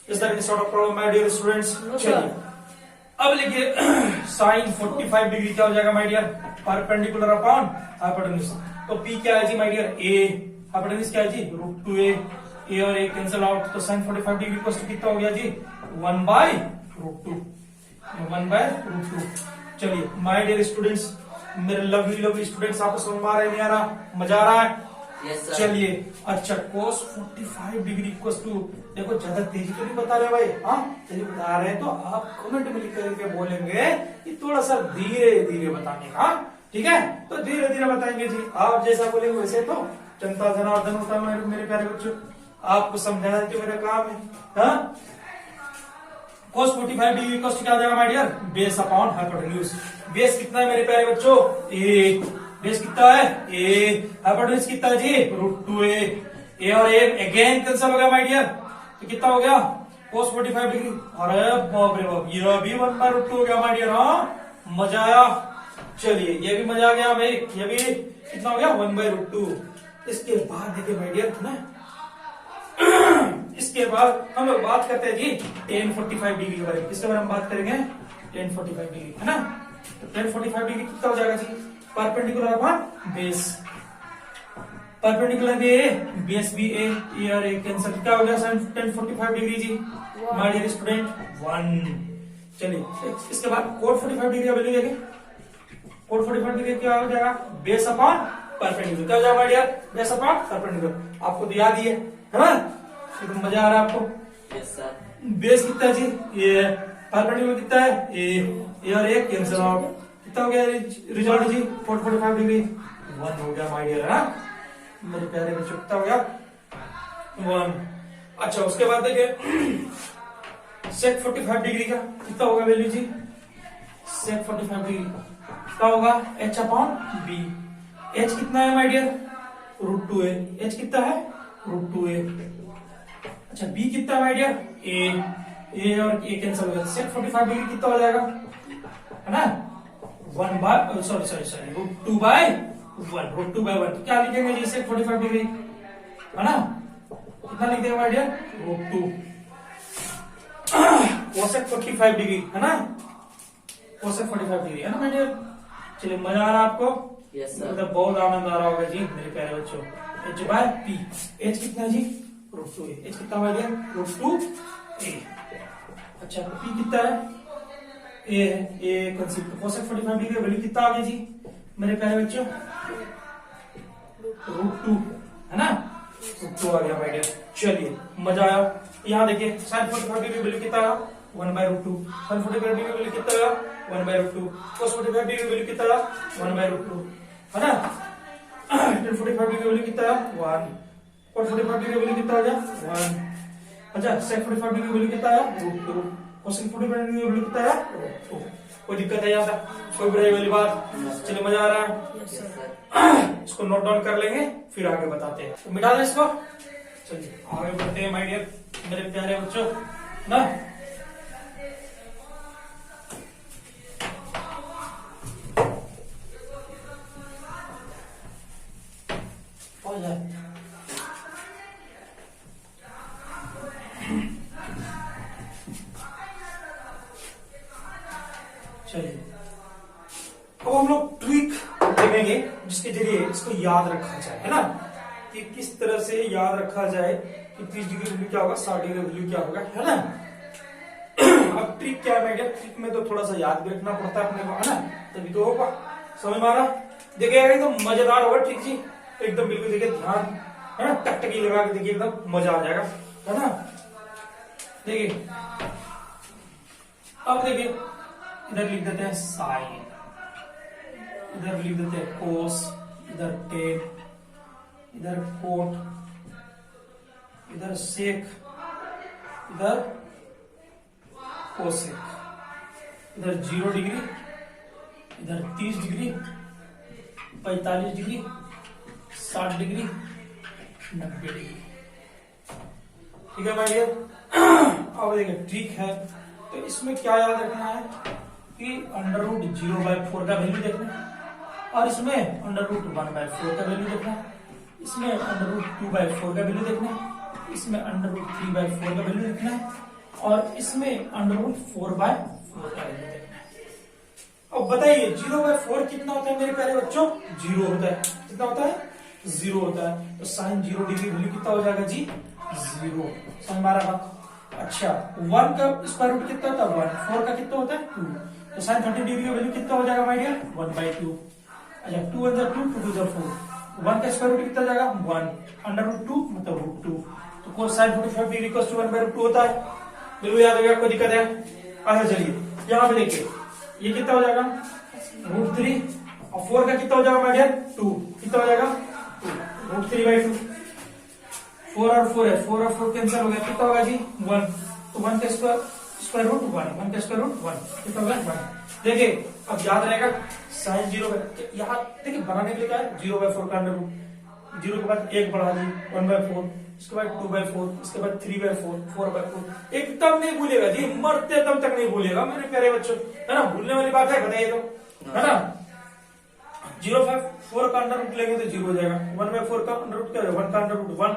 इस तरह की sort of problem my dear students. चलिए अब लिखिए साइन 45 डिग्री क्या हो जाएगा my dear, perpendicular upon hypotenuse. तो P क्या है जी माय डियर, A, हाइपोटेन्यूज क्या है जी रूट 2A, A और A कैंसिल आउट, तो साइन 45 डिग्री को कितना हो गया जी 1/√2, 1/√2। चलिए माय डियर स्टूडेंट्स, मेरे लवली लवली स्टूडेंट्स, आपको समझ में आ रहा है नहीं आ रहा, मजा आ रहा है? चलिए अच्छा, cos 45 डिग्री इक्वल टू, देखो ज्यादा तेजी तो नहीं बता रहे भाई, हाँ तेजी बता रहे हैं तो आप कमेंट में लिख करके बोलेंगे कि थोड़ा सा धीरे धीरे बताने का, ठीक है? तो धीरे धीरे बताएंगे जी, आप जैसा बोलेंगे वैसे तो जनता जनार्दन होता है मेरे प्यारे बच्चों, आपको समझाना जो मेरा काम है। हाँ, cos 45 डिग्री इक्वल टू क्या हो जाएगा my dear, base upon hypotenuse. Base कितना है मेरे प्यारे बच्चों, A, बेस कितना है ए, हाइपोटेन्यूज कितना है जी √2a, ए और ए अगेन कैंसिल हो गया माय डियर, तो कितना हो गया cos 45 डिग्री, अरे बाप रे बाप, ये भी 1/√2 हो गया माय डियर। हाँ मजा आया, चलिए ये भी मजा आ गया भाई, ये भी कितना हो गया 1/√2। इसके बाद देखिए माय डियर ना, इसके बाद हम लोग बात करते हैं जी tan 45 डिग्री के बारे में। किसके बारे में बात करेंगे tan 45 डिग्री, है ना। तो tan 45 डिग्री कितना हो जाएगा जी, परपेंडिकुलर अपॉन बेस, परपेंडिकुलर भी ए, बेस भी ए, ए और ए कैंसिल, क्या हो गया tan 45 डिग्री जी माय डियर स्टूडेंट 1। चलिए इसके बाद cot 45 डिग्री का वैल्यू देखें, cot 45 डिग्री क्या हो जाएगा, बेस अपॉन परपेंडिकुलर, क्या हो जाएगा my dear, base upon perpendicular. आपको तो याद ही है ना, तो मजा आ रहा है आपको। Yes sir. बेस कितना है जी, ये परपेंडिकुलर कितना है ए और ए कैंसिल आउट, कितना हो गया रिजल्ट जी cot 45 डिग्री 1 हो गया माय डियर, है ना मेरे प्यारे बच्चों, कितना हो गया 1। अच्छा उसके बाद देखिए sec 45 डिग्री का कितना होगा वैल्यू जी, sec 45 डिग्री क्या होगा h अपॉन b, h कितना है माय डियर √2a, h कितना है √2a। अच्छा b कितना है माय डियर a और a कैंसिल हो गया, sec 45 डिग्री कितना हो जाएगा, है ना 1 सॉरी √2/1, तो क्या लिखेंगे जी sec 45 डिग्री, है ना कितना लिख देंगे माय डियर √2 cosec 45 डिग्री, है ना cosec 45 डिग्री, है ना माय डियर। चलिए मजा आ रहा है आपको, यस सर। मतलब बहुत आनंद आ रहा होगा जी मेरे प्यारे बच्चों। h/p, h कितना है जी √2a, h कितना माय डियर √2a। अच्छा p कितना है a है, a consider cosec 45 degree value कितना आ गया जी मेरे प्यारे बच्चों √2, है ना √2 आ गया माय डियर। चलिए मजा आया, यहाँ देखिए sin 45 डिग्री वैल्यू कितना आया 1/√2, sin 45 डिग्री वैल्यू कितना आया 1/√2, cos 45 डिग्री वैल्यू कितना आया 1/√2, है ना। tan 45 डिग्री वैल्यू कितना आया 1, cos 45 डिग्री वैल्यू कितना आ गया 1। अच्छा sec 45 डिग्री वैल्यू कितना आया √2, cos 45 डिग्री वैल्यू कितना आया √2। कोई दिक्कत है यहाँ तक, कोई बुराई वाली बात, चलिए मजा आ रहा है। Yes sir. इसको नोट डाउन कर लेंगे फिर आगे बताते हैं, तो मिटा दें इसको। चलिए आगे बढ़ते हैं माय डियर मेरे प्यारे बच्चों ना। हो जाए चलिए अब हम लोग ट्रिक देखेंगे जिसके जरिए इसको याद रखा जाए, है ना, कि किस तरह से याद रखा जाए कि 30 डिग्री वैल्यू क्या होगा 60 डिग्री वैल्यू क्या होगा, है ना। अब ट्रिक क्या है, ट्रिक में तो थोड़ा सा याद भी रखना पड़ता है अपने को, है ना, तभी तो होगा। समझ में आ रहा, देखिए एकदम मजेदार होगा ट्रिक जी, एकदम बिल्कुल देखिए ध्यान, है ना, टकटकी लगा के देखिए एकदम मजा आ जाएगा, है ना। देखिए अब देखिए इधर लिख देते हैं साइन, इधर लिख देते हैं कोस, इधर टेन, इधर कोट, इधर सेक, इधर कोसेक, इधर 0 डिग्री, इधर 30 डिग्री, 45 डिग्री, 60 डिग्री, 90 डिग्री। ठीक है भाई, अब देखिए ट्रिक है, तो इसमें क्या याद रखना है कि √0/4 का वैल्यू देखना है, और इसमें √1/4 का वैल्यू देखना है, इसमें √2/4 का वैल्यू देखना है, इसमें √3/4 का वैल्यू देखना है, और इसमें √4/4 का वैल्यू देखना है। अब बताइए 0/4 कितना होता है मेरे प्यारे बच्चों, 0 होता है। कितना होता है 0 होता है, तो sin 0 डिग्री वैल्यू कितना हो जाएगा जी 0। समझ में आ रहा बात। अच्छा 1 का स्क्वायर रूट कितना होता है 1, 4 का कितना होता है 2, तो sin 30 डिग्री का वैल्यू कितना हो जाएगा माय डियर 1/2। अच्छा 2 1 2 2 2 4, 1 का स्क्वायर रूट कितना जाएगा 1, √2 मतलब √2, तो cos sin 45 degree equals to 1/√2 होता है। बिल्कुल याद हो गया, कोई दिक्कत है। अच्छा चलिए यहाँ पे देखिए ये कितना हो जाएगा √3, और 4 का कितना हो जाएगा माय डियर 2, कितना हो जाएगा 2, √3/2। 4 और 4 है, 4 और 4 कैंसिल हो गया, कितना होगा जी 1, तो 1 का स्क्वायर स्क्वायर रूट 1 का स्क्वायर रूट 1 कितना होगा 1। देखिए अब याद रहेगा साइन 0 यहाँ देखिए बनाने के लिए क्या है 0/4 का अंडर रूट, 0 के बाद 1 बढ़ा दी 1/4, इसके बाद 2/4, इसके बाद 3/4, 4/4। एकदम नहीं भूलेगा जी, मरते दम तक नहीं भूलेगा मेरे प्यारे बच्चों, है ना। भूलने वाली बात है बताइए तो, है ना। 0/4 का अंडर रूट लेंगे तो 0 हो जाएगा, 1/4 का अंडर रूट क्या होगा 1 का अंडर रूट 1,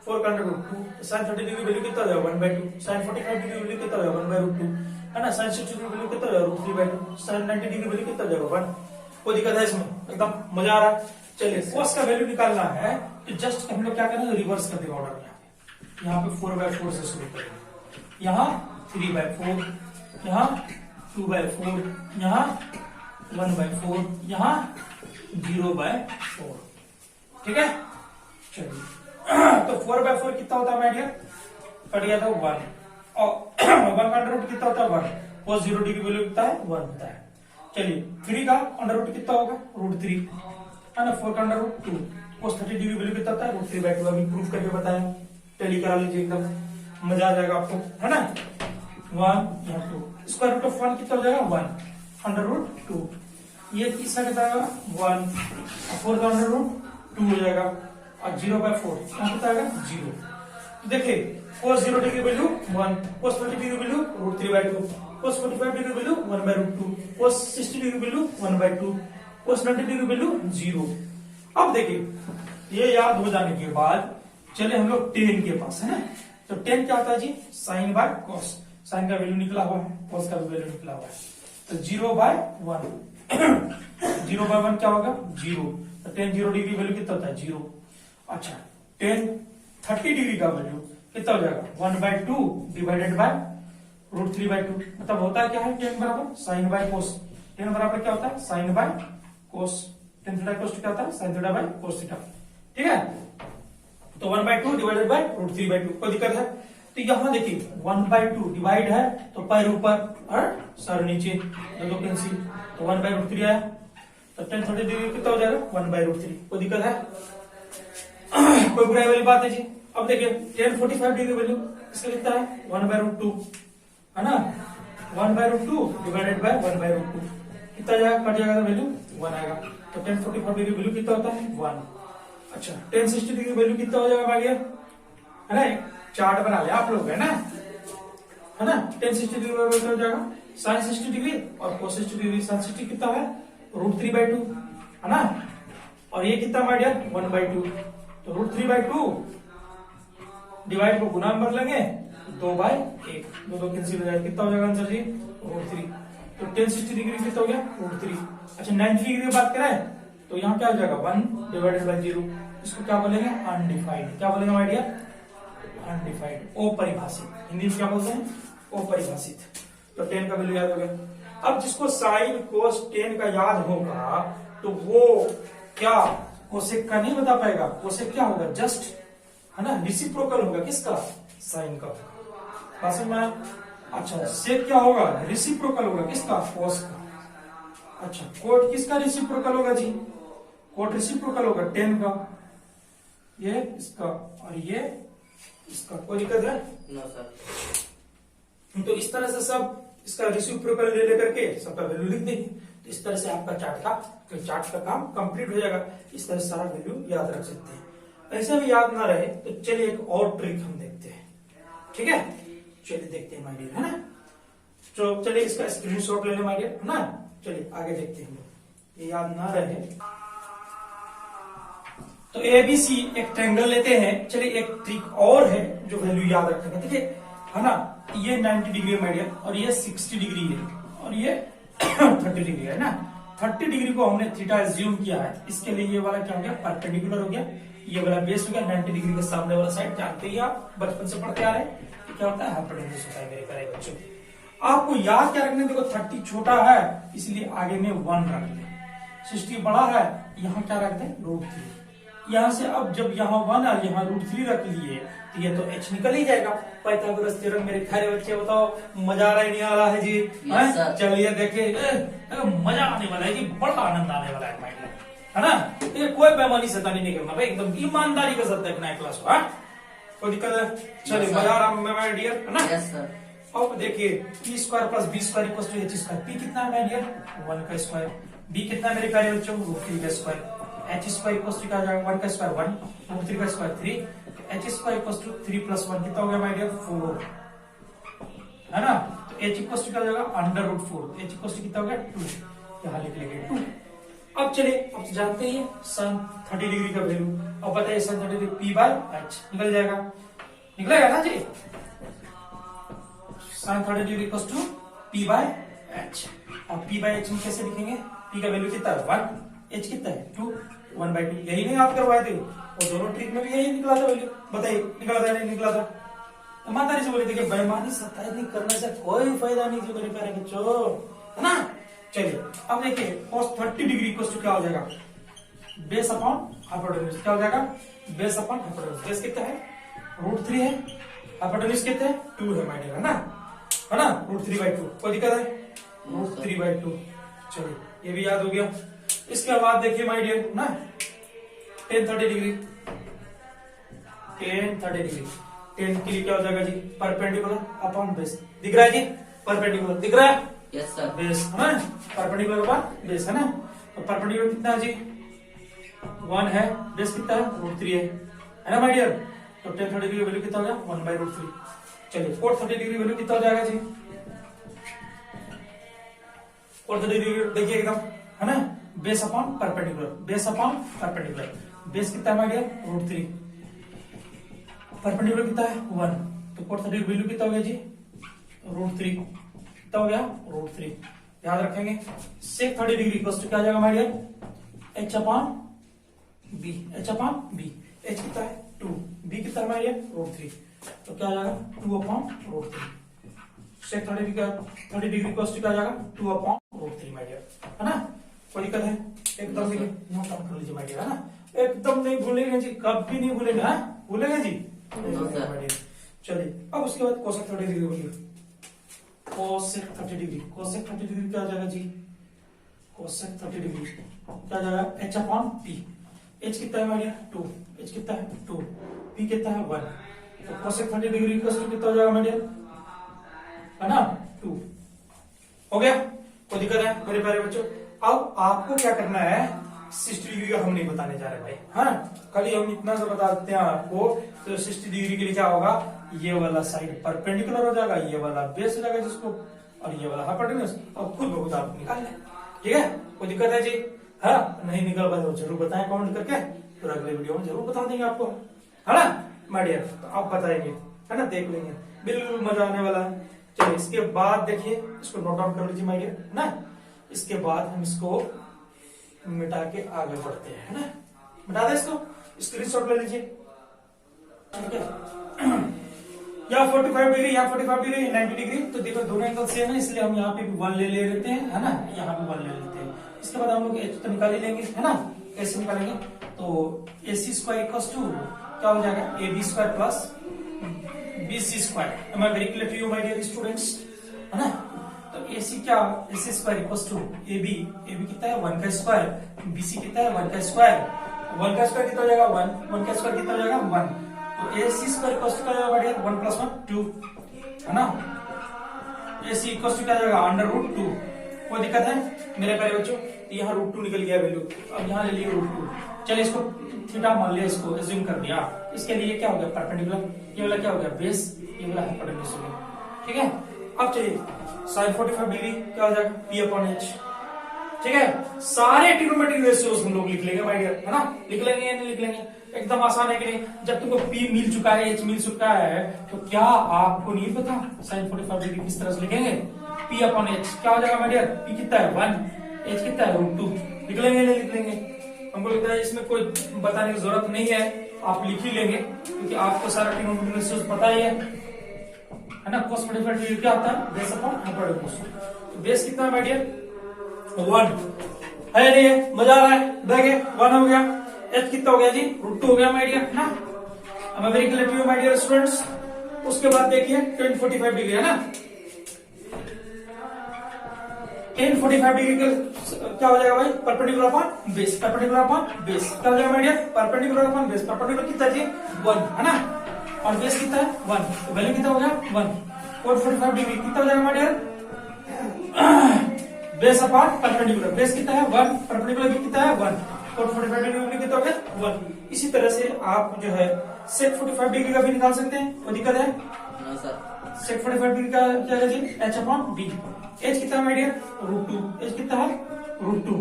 4 का under root 2, sine 30 degree value कितना हो जाएगा 1/2, साइन 45 डिग्री वैल्यू कितना हो जाएगा 1/√2, है ना। साइन 60 डिग्री वैल्यू कितना हो जाएगा √3/2, साइन 90 डिग्री वैल्यू कितना हो जाएगा 1। कोई दिक्कत है इसमें, एकदम मजा आ रहा है। चलिए कोस का वैल्यू निकालना है तो जस्ट हम लोग क्या करेंगे रिवर्स कर देंगे ऑर्डर में। यहाँ पे 4/4 से शुरू करेंगे, यहाँ 3/4, यहाँ 2/4, यहाँ 1/4, यहाँ 0/4, ठीक है। चलिए तो 4/4 कितना होता है माय डियर, कट गया था 1, और 1 का अंडर रूट कितना होता है 1, cos 0 डिग्री वैल्यू कितना है 1 होता है। चलिए 3 का अंडर रूट कितना होगा √3, है ना। 4 का under root 2, cos 30 degree value कितना होता है √3/2, अभी प्रूफ करके बताएं, टैली करा लीजिए, एकदम मजा आ जाएगा आपको, है ना। 1 यहाँ 2, स्क्वायर रूट ऑफ 1 कितना हो जाएगा 1, अंडर रूट 2, ये तीसरा कितना आएगा 1, 4 का अंडर रूट 2 हो जाएगा, और 0/4 यहाँ कितना आएगा 0। तो देखिए cos 0 degree value 1, cos 30 degree value √3/2, cos 45 degree value 1/√2, cos 60 degree value 1/2, cos 90 degree value 0। अब देखिए ये याद हो जाने के बाद चले हम लोग tan के पास, है ना। तो tan क्या होता है जी sin बाय cos, sin का वैल्यू निकला हुआ है, cos का वैल्यू निकला हुआ है, तो 0/1 0/1 क्या होगा 0, तो tan 0 डिग्री वैल्यू कितना होता है 0। अच्छा tan 30 डिग्री का वैल्यू कितना हो जाएगा 1/2 डिवाइडेड बाय √3/2, मतलब होता है क्या है tan बराबर sin बाय cos, tan बराबर क्या होता है sin by cos, tan theta equal to क्या होता है sin theta by cos theta, ठीक है। तो 1/2 डिवाइडेड बाय √3/2, कोई दिक्कत है। तो यहां देखिए 1/2 डिवाइड है तो पैर ऊपर और सर नीचे, दो कैंसिल, तो 1/√3 आया, तो tan 30 डिग्री कितना हो जाएगा 1/√3, कोई दिक्कत है कोई बुराई वाली बात है जी। अब देखिए tan 45 डिग्री वैल्यू इसका कितना है 1/√2, है ना। 1/√2 डिवाइडेड बाय 1/√2 कितना जाएगा, कट जाएगा वैल्यू 1 आएगा, तो tan 45 डिग्री वैल्यू कितना होता है 1। अच्छा tan 60 डिग्री वैल्यू कितना हो जाएगा भाई, है ना। चार्ट बना लिया आप लोग, है ना, है ना। tan 60 डिग्री वैल्यू हो जाएगा sin 60 डिग्री और cos 60 डिग्री, sin 60 कितना है √3/2, है ना, और ये कितना भाई 1/2, तो √3/2 डिवाइड को गुना में बदलेंगे 2/1, दो कैंसिल हो जाएगा, कितना हो जाएगा आंसर जी √3। तो tan 60 डिग्री कितना हो गया √3। अच्छा 90 डिग्री की बात करें तो यहाँ क्या हो जाएगा 1 डिवाइडेड बाय 0, इसको क्या बोलेंगे अनडिफाइंड, क्या बोलेंगे माय डियर अनडिफाइंड, अपरिभाषित, हिंदी में क्या बोलते हैं अपरिभाषित। तो tan का वैल्यू याद हो गया। अब जिसको sin cos tan का याद होगा तो वो क्या कोसेक का नहीं बता पाएगा, कोसेक क्या होगा जस्ट, है ना, रेसिप्रोकल होगा किसका साइन का, बात समझ में। अच्छा सेक क्या होगा रेसिप्रोकल होगा किसका कोस का। अच्छा कोट किसका रेसिप्रोकल होगा जी, कोट रेसिप्रोकल होगा tan का, ये इसका और ये इसका, कोई दिक्कत है नो सर। तो इस तरह से सब इसका रेसिप्रोकल ले लेकर के सबका वैल्यू लिख देंगे, तो इस तरह से आपका चार्ट का काम कंप्लीट हो जाएगा। इस तरह से सारा वैल्यू याद रख सकते हैं। ऐसे भी याद ना रहे तो चलिए एक और ट्रिक हम देखते हैं, ठीक है। चलिए देखते हैं माय डियर, है ना। तो चलिए इसका स्क्रीनशॉट ले लें माय डियर, है ना। चलिए आगे देखते हैं, ये याद ना रहे तो ABC एक ट्रायंगल लेते हैं। चलिए एक ट्रिक और है जो वैल्यू याद रखेंगे, देखिए, है ना। ये 90 डिग्री है माय डियर, और ये 60 डिग्री है, और ये 30 डिग्री है ना। 30 डिग्री को हमने थीटा एज्यूम किया है, इसके लिए ये वाला क्या हो गया परपेंडिकुलर हो गया, ये वाला बेस हो गया। 90 डिग्री के सामने वाला साइड जानते ही आप बचपन से पढ़ते आ रहे हैं क्या होता है हाइपोटेन्यूज होता है मेरे प्यारे बच्चों। आपको याद क्या रखना, देखो 30 छोटा है इसलिए आगे में 1 रख दे, 60 बड़ा है यहाँ क्या रख दे √3। यहाँ से अब जब यहाँ 1 और यहाँ √3 रख लिए तो ये तो h निकल ही जाएगा। पाइथागोरस थ्योरम मेरे प्यारे बच्चे बताओ मजा आ रहा है नहीं आ रहा है जी। चलिए देखिए मजा आने वाला है जी, बड़ा आनंद आने वाला है माइंड में, है ना। ये कोई बेईमानी सतानी नहीं करना भाई, एकदम ईमानदारी के साथ देखना है क्लास को, कोई दिक्कत है। चलिए मजा आ रहा है माय डियर, है ना। अब देखिए P square plus B square equal to H square. P कितना है माय डियर 1 का स्क्वायर, बी कितना है मेरे प्यारे बच्चों √3 का square, H square equal to क्या आ जाएगा 1 का स्क्वायर 1 √3 का square 3, H square equal to 3 + 1 कितना हो गया माय डियर 4, है ना। तो एच इक्वल टू क्या हो जाएगा √4, एच इक्वल टू कितना हो गया 2, यहां लिख लेंगे 2। अब चलिए अब जानते हैं sin 30 डिग्री का वैल्यू। अब बताइए sin 30 degree P by H निकल जाएगा, निकलेगा ना जी। sin 30 degree equal to P by H. अब पी बाय एच में कैसे लिखेंगे, पी का वैल्यू कितना है 1, एच कितना है 2, 1/2। यही नहीं याद करवाए थे और दोनों ट्रिक में भी यही निकला था वैल्यू। बताइए निकला था नहीं निकला था। ईमानदारी से बोले थे कि बेईमानी सत्ताईस नहीं करने से कोई फायदा नहीं थी मेरे प्यारे बच्चों, है ना। चलिए अब देखिए cos 30 डिग्री इक्वल टू क्या हो जाएगा बेस अपॉन हाइपोटेन्यूज, क्या हो जाएगा बेस अपॉन हाइपोटेन्यूज। बेस कितना है √3 है, हाइपोटेन्यूज कितना है 2 है माय डियर, है ना √3/2। कोई दिक्कत है √3/2। चलिए ये भी याद हो गया। इसके बाद देखिए माय डियर ना tan 30 degree, tan 30 degree, tan के लिए क्या हो जाएगा जी परपेंडिकुलर अपॉन बेस। दिख रहा है जी परपेंडिकुलर दिख रहा है यस सर। बेस है ना, परपेंडिकुलर अपॉन बेस है ना। तो परपेंडिकुलर कितना है जी 1 है, बेस कितना है √3 है ना माय डियर। तो tan 30 डिग्री वैल्यू कितना हो गया 1/√3। चलिए cot 30 डिग्री वैल्यू कितना हो जाएगा जी cot 30 डिग्री देखिए एकदम है ना base upon perpendicular, base upon perpendicular. Base कितना है माय डियर √3, परपेंडिकुलर कितना है 1, तो cot 30 वैल्यू कितना हो गया जी √3, कितना हो गया √3। याद रखेंगे sec 30 डिग्री इक्वल टू क्या आ जाएगा my dear h upon b, h upon b। h कितना है 2, b कितना है माय डियर √3, तो क्या आ जाएगा 2 upon √3। sec 30 degree equal to क्या आ जाएगा 2 अपॉन √3 माय डियर, है ना। कोई दिक्कत है एकदम देखिए नोट डाउन कर लीजिए माय डियर, है ना। एकदम नहीं भूलेंगे जी, कभी नहीं भूलेंगे, हाँ भूलेंगे जी। चलिए अब उसके बाद cosec 30 डिग्री बोलिए cosec 30 डिग्री, cosec 30 डिग्री क्या आ जाएगा जी cosec 30 डिग्री क्या आ जाएगा h अपॉन p। h कितना है हमारे 2, h कितना है 2, p कितना है 1, तो cosec 30 डिग्री इक्वल टू कितना हो जाएगा हमारे है ना 2। हो गया, कोई दिक्कत है मेरे प्यारे बच्चों। अब आपको क्या करना है 60 डिग्री का हम नहीं बताने जा रहे भाई, हाँ खाली हम इतना सा बता देते हैं आपको। तो 60 डिग्री के लिए क्या होगा ये वाला साइड परपेंडिकुलर हो जाएगा, ये वाला बेस हो जाएगा जिसको, और ये वाला हाइपोटेन्यूज, और खुद बहुत आप निकाल लें। ठीक है कोई दिक्कत है जी, हाँ नहीं निकल पाए तो जरूर बताएं कमेंट करके, फिर अगले वीडियो में जरूर बता देंगे आपको, है ना माय डियर। तो आप बताएंगे है ना, देख लेंगे बिल्कुल मजा आने वाला है। चलिए इसके बाद देखिए इसको नोट डाउन कर लीजिए माय डियर, है ना। इसके बाद हम इसको मिटा के आगे बढ़ते हैं, है ना। मिटा दे इसको, स्क्रीनशॉट ले लीजिए। ठीक है या 45 डिग्री या 45 डिग्री 90 डिग्री, तो देखो दोनों एंगल सेम है इसलिए हम यहाँ पे भी 1 ले लेते हैं, है ना, यहाँ पे 1 ले लेते हैं। इसके बाद हम लोग एच तो निकाल ही लेंगे, है ना। कैसे निकालेंगे तो AC स्क्वायर इक्वल्स टू क्या हो जाएगा AB square plus BC square. Am I very clear to you my dear students, है ना। तो AC क्या AC square equals to AB कितना है 1 का स्क्वायर, BC कितना है 1 का स्क्वायर, 1 का स्क्वायर कितना हो जाएगा 1 का स्क्वायर कितना हो जाएगा 1, तो AC स्क्वायर इक्वल्स टू क्या हो जाएगा 1 + 1 2, है ना। AC इक्वल्स टू क्या हो जाएगा √2। कोई दिक्कत है मेरे प्यारे बच्चों, यहाँ √2 निकल गया वैल्यू, अब यहाँ ले लिए √2। चलिए इसको थीटा मान लिया, इसको एज्यूम कर दिया। इसके लिए क्या हो गया परपेंडिकुलर, ये वाला क्या हो गया बेस, ये वाला हाइपोटेन्यूज हो गया। ठीक है अब चलिए sin 45 डिग्री क्या हो जाएगा P/H। ठीक है सारे ट्रिग्नोमेट्रिक रेशियोज हम लोग लिख लेंगे माय डियर, है ना। लिख लेंगे या नहीं लिख लेंगे, एकदम आसान है कि नहीं। जब तुमको P मिल चुका है H मिल चुका है तो क्या आपको नहीं पता sin 45 डिग्री किस तरह से लिखेंगे P/H क्या हो जाएगा माय डियर, P कितना है 1, H कितना है √2। लिख लेंगे नहीं लिख लेंगे, हमको लगता है इसमें कोई बताने की जरूरत नहीं है, आप लिख ही लेंगे क्योंकि आपको सारा ट्रिग्नोमेट्रिक रेशियोज पता ही है ना। cos 45 डिग्री क्या होता है बेस अपॉन हाइपोटेन्यूज। तो बेस कितना है माय डियर 1 है, नहीं है, मजा आ रहा है, देखिए 1 हो गया। h कितना हो गया जी √2 हो गया माय डियर, है ना। अब मैं very clear to you my dear students. उसके बाद देखिए tan 45 डिग्री, है ना। tan 45 डिग्री क्या हो जाएगा भाई perpendicular upon base, perpendicular upon base क्या हो जाएगा my dear perpendicular upon base. Perpendicular कितना जी 1, है ना, और बेस कितना है 1, तो वैल्यू कितना हो गया 1। कोट 45 डिग्री कितना हो जाएगा my dear? Base upon perpendicular, base कितना है 1, परपेंडिकुलर भी कितना है 1, कोट 45 डिग्री भी कितना हो गया 1। इसी तरह से आप जो है सेक 45 डिग्री का भी निकाल सकते हैं, कोई दिक्कत है? No sir. सेक 45 डिग्री का क्या है जी? h upon b। h कितना है माय डियर? √2। h कितना है? √2।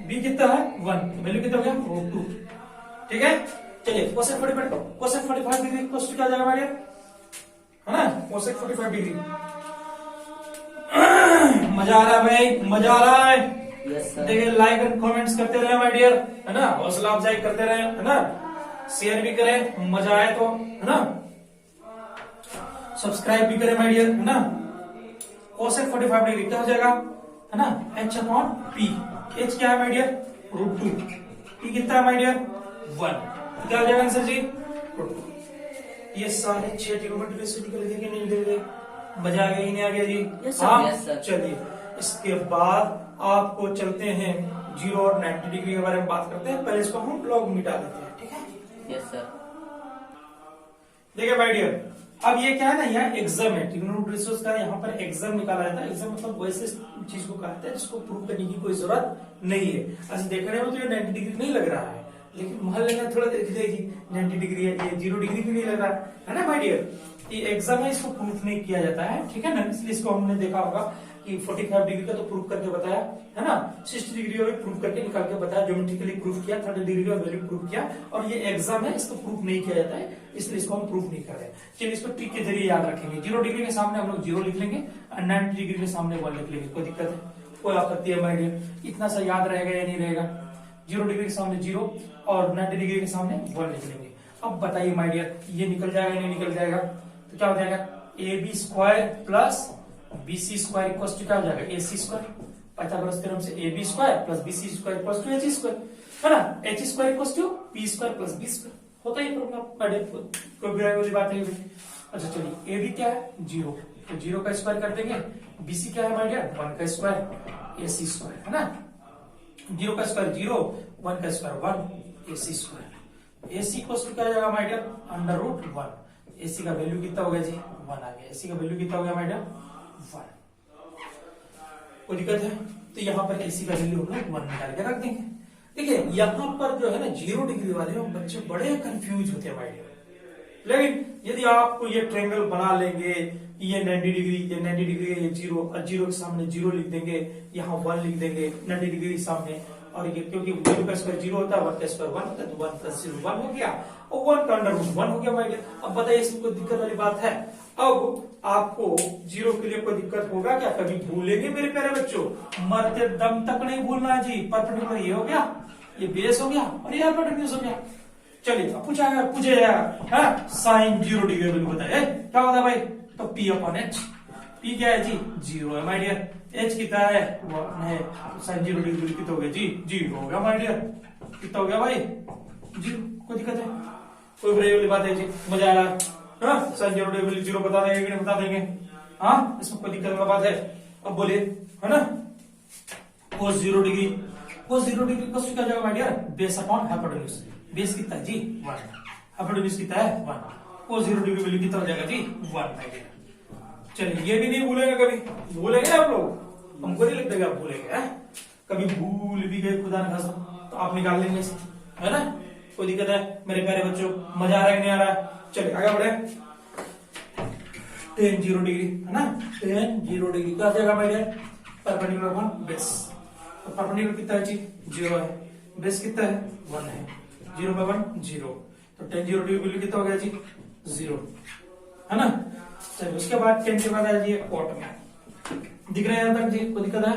b कितना है 1, वैल्यू कितना हो गया? √2। ठीक है, चलिए कोसेक 45 डिग्री इक्वल्स टू क्या आ जाएगा माय डियर? है ना, कोसेक 45 डिग्री। मजा आ रहा है भाई, मजा आ रहा है? Yes sir. देखिए लाइक एंड कमेंट्स करते रहे माय डियर, है ना, हौसला अफजाई करते रहे, है ना, शेयर भी करें, मजा आए तो, है ना, सब्सक्राइब भी करें माय डियर, है ना। कोसेक 45 डिग्री क्या हो जाएगा? है ना, h अपॉन p। h क्या है माय डियर? √2। p कितना है माय डियर? 1। क्या हो जाएगा आंसर जी? √2। ये सारे 6 ट्रिग्नोमेट्री से निकल गए कि नहीं निकल गए? मजा आ गया, नहीं आ गया जी? Yes, sir. हाँ, Yes, sir. चलिए इसके बाद आपको चलते हैं 0 और 90 डिग्री के बारे में बात करते हैं। पहले इसको हम ब्लॉग मिटा देते हैं, ठीक है? Yes sir. देखिए माय डियर, अब ये क्या है ना, यहाँ एग्जाम है, ट्रिग्नोमेट्री रेशियोज का यहाँ पर एग्जाम निकाला जाता है। एग्जाम मतलब वैसे चीज को कहते हैं जिसको प्रूव करने की कोई जरूरत नहीं है। ऐसे देखने में तो ये 90 डिग्री नहीं लग रहा है, लेकिन मोहल्ले में थोड़ा देख लीजिए 90 डिग्री है, ये 0 डिग्री भी नहीं लग रहा है ना माय डियर। ये एग्जाम है, इसको प्रूफ नहीं किया जाता है, ठीक है ना, इसलिए इसको हमने देखा होगा कि 45 डिग्री का तो प्रूफ करके बताया, है ना, 60 डिग्री का भी प्रूफ करके निकाल के बताया, ज्योमेट्रिकली प्रूफ किया, 30 डिग्री का वैल्यू प्रूफ किया, और ये एग्जाम है, इसको प्रूफ नहीं किया जाता है, इसलिए इसको हम प्रूफ नहीं कर रहे। चलिए इसको ट्रिक के जरिए याद रखेंगे। 0 डिग्री के सामने हम लोग 0 लिख लेंगे और 90 डिग्री के सामने 1 लिख लेंगे। कोई दिक्कत है? कोई आपत्ति है माय डियर? इतना सा याद रहेगा या नहीं रहेगा? 0 डिग्री के सामने 0 और 90 डिग्री के सामने 1 लिख लेंगे। अब बताइए माय डियर, ये निकल जाएगा नहीं निकल जाएगा? तो क्या हो जाएगा? AB square plus BC square equals to क्या हो जाएगा? AC square. पाइथागोरस थ्योरम से AB square plus BC square equals to AC square, है ना, H square equals to P square plus B square. होता ही प्रॉब्लम, कोई बुराई वाली बात नहीं। अच्छा चलिए, AB क्या है? 0, तो 0 का स्क्वायर कर देंगे। BC क्या है माय डियर? 1 का स्क्वायर, AC स्क्वायर, है ना, 0 का स्क्वायर 0, 1 का square 1, AC square. AC equals to क्या हो जाएगा माय डियर? √1। AC का वैल्यू कितना हो गया जी? 1 आ गया। AC का वैल्यू कितना हो गया माय डियर? 1। कोई दिक्कत है? तो यहाँ पर AC का वैल्यू हम लोग 1 निकाल के रख देंगे। देखिए यहाँ पर जो है ना 0 डिग्री वाले बच्चे बड़े कंफ्यूज होते हैं माय डियर। लेकिन यदि आप ये ट्रायंगल बना लेंगे, ये 90 डिग्री, ये 90 डिग्री है, ये 0 और 0 के सामने 0 लिख देंगे, यहाँ 1 लिख देंगे 90 डिग्री के सामने, और ये क्योंकि 0 का स्क्वायर 0 होता है, 1 का स्क्वायर 1 होता है, तो 1 प्लस 0 1 हो गया, और 1 का √1 हो गया माय डियर। अब बताइए इसमें कोई दिक्कत वाली बात है? अब आपको 0 के लिए कोई दिक्कत होगा क्या? कभी भूलेंगे मेरे प्यारे बच्चों? मरते दम तक नहीं भूलना है जी। परपेंडिकुलर ये हो गया, ये बेस हो गया, और ये हाइपोटेन्यूज हो गया। चलिए अब पूछा जाएगा साइन 0 डिग्री वैल्यू बताइए क्या होता है भाई? तो P अपॉन H। P क्या है जी? 0 है माय डियर। H कितना है? 1 है। साइन 0 डिग्री वैल्यू कितना हो गया जी? 0 हो गया माय डियर। कितना हो गया भाई? 0। कोई दिक्कत है? कोई बुराई वाली बात है जी? मजा आ रहा है? साइन 0 डिग्री वैल्यू 0 बता देंगे कि नहीं बता देंगे? हाँ, इसमें कोई दिक्कत वाली बात है? अब बोलिए, है ना, cos 0 डिग्री, cos 0 डिग्री को क्या जाएगा my dear? Base upon hypotenuse. Base कितना है जी? 1। हाइपोटेन्यूज कितना है? 1। cos 0 डिग्री वैल्यू कितना हो जाएगा जी? 1 माय डियर। चलिए ये भी नहीं भूलेंगे, कभी भूलेंगे आप लोग? हमको नहीं लगता कि आप भूलेंगे। कभी भूल भी गए खुदा न खास्ता तो आप निकाल लेंगे इसे, है ना, कोई दिक्कत है मेरे प्यारे बच्चों? मजा आ रहा है कि नहीं आ रहा है? चलिए आगे बढ़े। tan 0 डिग्री, है ना, tan 0 डिग्री क्या हो जाएगा my dear? Perpendicular upon base. तो परपेंडिकुलर कितना है जी? 0 है। बेस कितना है? 1 है। 0 by 1 0, तो tan 0 डिग्री वैल्यू कितना हो गया जी? 0, है ना। चलिए उसके बाद tan के बाद आ जाइए cot में। दिख रहे हैं यहां तक जी? कोई दिक्कत है?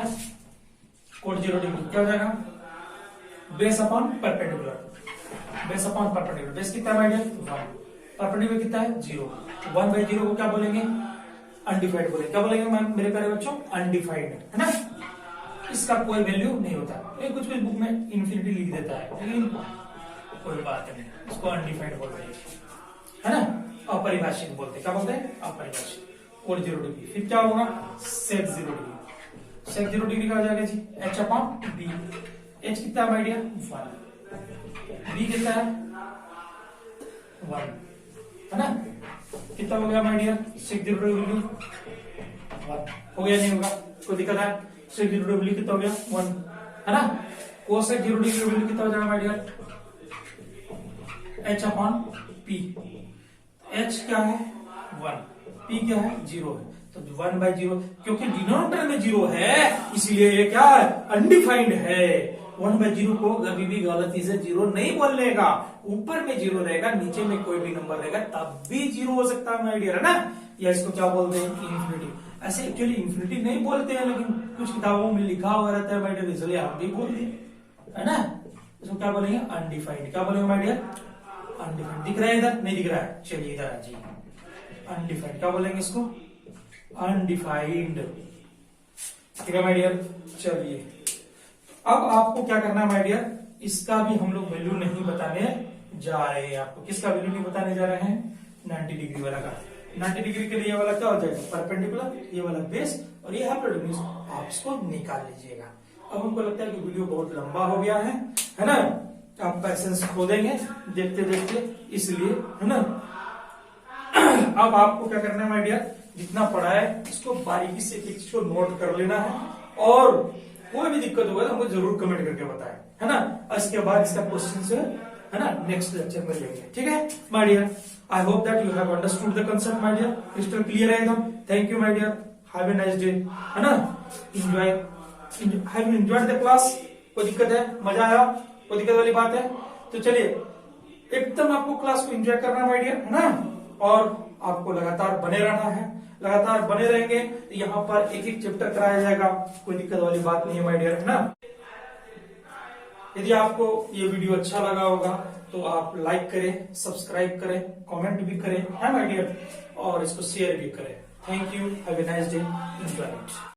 cot 0 डिग्री क्या हो जाएगा? Base upon perpendicular. Base upon perpendicular. Base कितना है माय डियर? 1। परपेंडिकुलर कितना है? 0। 1 by 0 को क्या बोलेंगे? अनडिफाइंड बोलेंगे। क्या बोलेंगे मेरे प्यारे बच्चों? अनडिफाइंड, है ना। इसका कोई वैल्यू नहीं होता। ये कुछ कुछ बुक में इन्फिनिटी लिख देता है, लेकिन कोई बात नहीं, इसको अनडिफाइंड बोलते हैं, है ना, अपरिभाषित बोलते हैं। क्या बोलते हैं? अपरिभाषित। cot 0 degree. फिर क्या होगा? sec 0 degree. sec 0 डिग्री का हो जाएगा जी h अपॉन b। h कितना है माय डियर? 1। b कितना है? 1, है ना। कितना हो गया माय डियर? 6 हो गया, नहीं होगा कोई दिक्कत है? 6 कितना हो गया? 1 है ना। कोसेक 0 डिग्री वैल्यू कितना हो जाएगा my dear? h upon p। h क्या है? 1, p क्या है? 0 है, तो 1/0, क्योंकि डिनोमिनेटर में 0 है इसलिए ये क्या है? अनडिफाइंड है। 1/0 को कभी भी गलती से 0 नहीं बोलने का। ऊपर में 0 रहेगा, नीचे में कोई भी नंबर रहेगा तब भी 0 हो सकता है माय डियर, है ना। या इसको क्या बोलते हैं? इन्फिनिटी। ऐसे एक्चुअली इन्फिनिटी नहीं बोलते हैं, लेकिन कुछ किताबों में लिखा हुआ रहता है माय डियर, इसलिए आप भी बोल दिए, है ना। इसको क्या बोलेंगे? अनडिफाइंड। क्या बोलेंगे माय डियर? अनडिफाइंड। दिख रहा है इधर? नहीं दिख रहा है, चलिए इधर आ जी। अनडिफाइंड क्या बोलेंगे इसको? अनडिफाइंड। ठीक है माय डियर। चलिए अब आपको क्या करना है माय डियर? इसका भी हम लोग वैल्यू नहीं बताने जा रहे हैं। आपको किसका वैल्यू नहीं बताने जा रहे हैं? 90 डिग्री वाला का। 90 डिग्री के लिए वाला क्या हो जाएगा? परपेंडिकुलर, ये वाला बेस और ये हाइपोटेन्यूज। आप इसको निकाल लीजिएगा। अब हमको लगता है कि वीडियो बहुत लंबा हो गया है ना। आप पैसेंस खो देंगे देखते देखते, इसलिए, है ना। अब आपको क्या करना है माय डियर? जितना पढ़ा है इसको बारीकी से एक चीज को नोट कर लेना है, और कोई भी दिक्कत होगा तो हमको जरूर कमेंट करके बताएं, है ना। इसके बाद इसका क्वेश्चन है ना नेक्स्ट लेक्चर में लेंगे, ठीक है my dear. I hope that you have understood the concept my dear. Crystal clear है एकदम? Thank you my dear, have a nice day, है ना। Enjoy, have you enjoyed the class? कोई दिक्कत है? मजा आया? कोई दिक्कत वाली बात है? तो चलिए एकदम आपको क्लास को एंजॉय करना है माय डियर, है ना। और आपको लगातार बने रहना है, लगातार बने रहेंगे तो यहाँ पर एक एक चैप्टर कराया जाएगा, कोई दिक्कत वाली बात नहीं है माय डियर, है ना। यदि आपको ये वीडियो अच्छा लगा होगा तो आप लाइक करें, सब्सक्राइब करें, कमेंट भी करें, है माय डियर, और इसको शेयर भी करें। Thank you, have a nice day, enjoy it.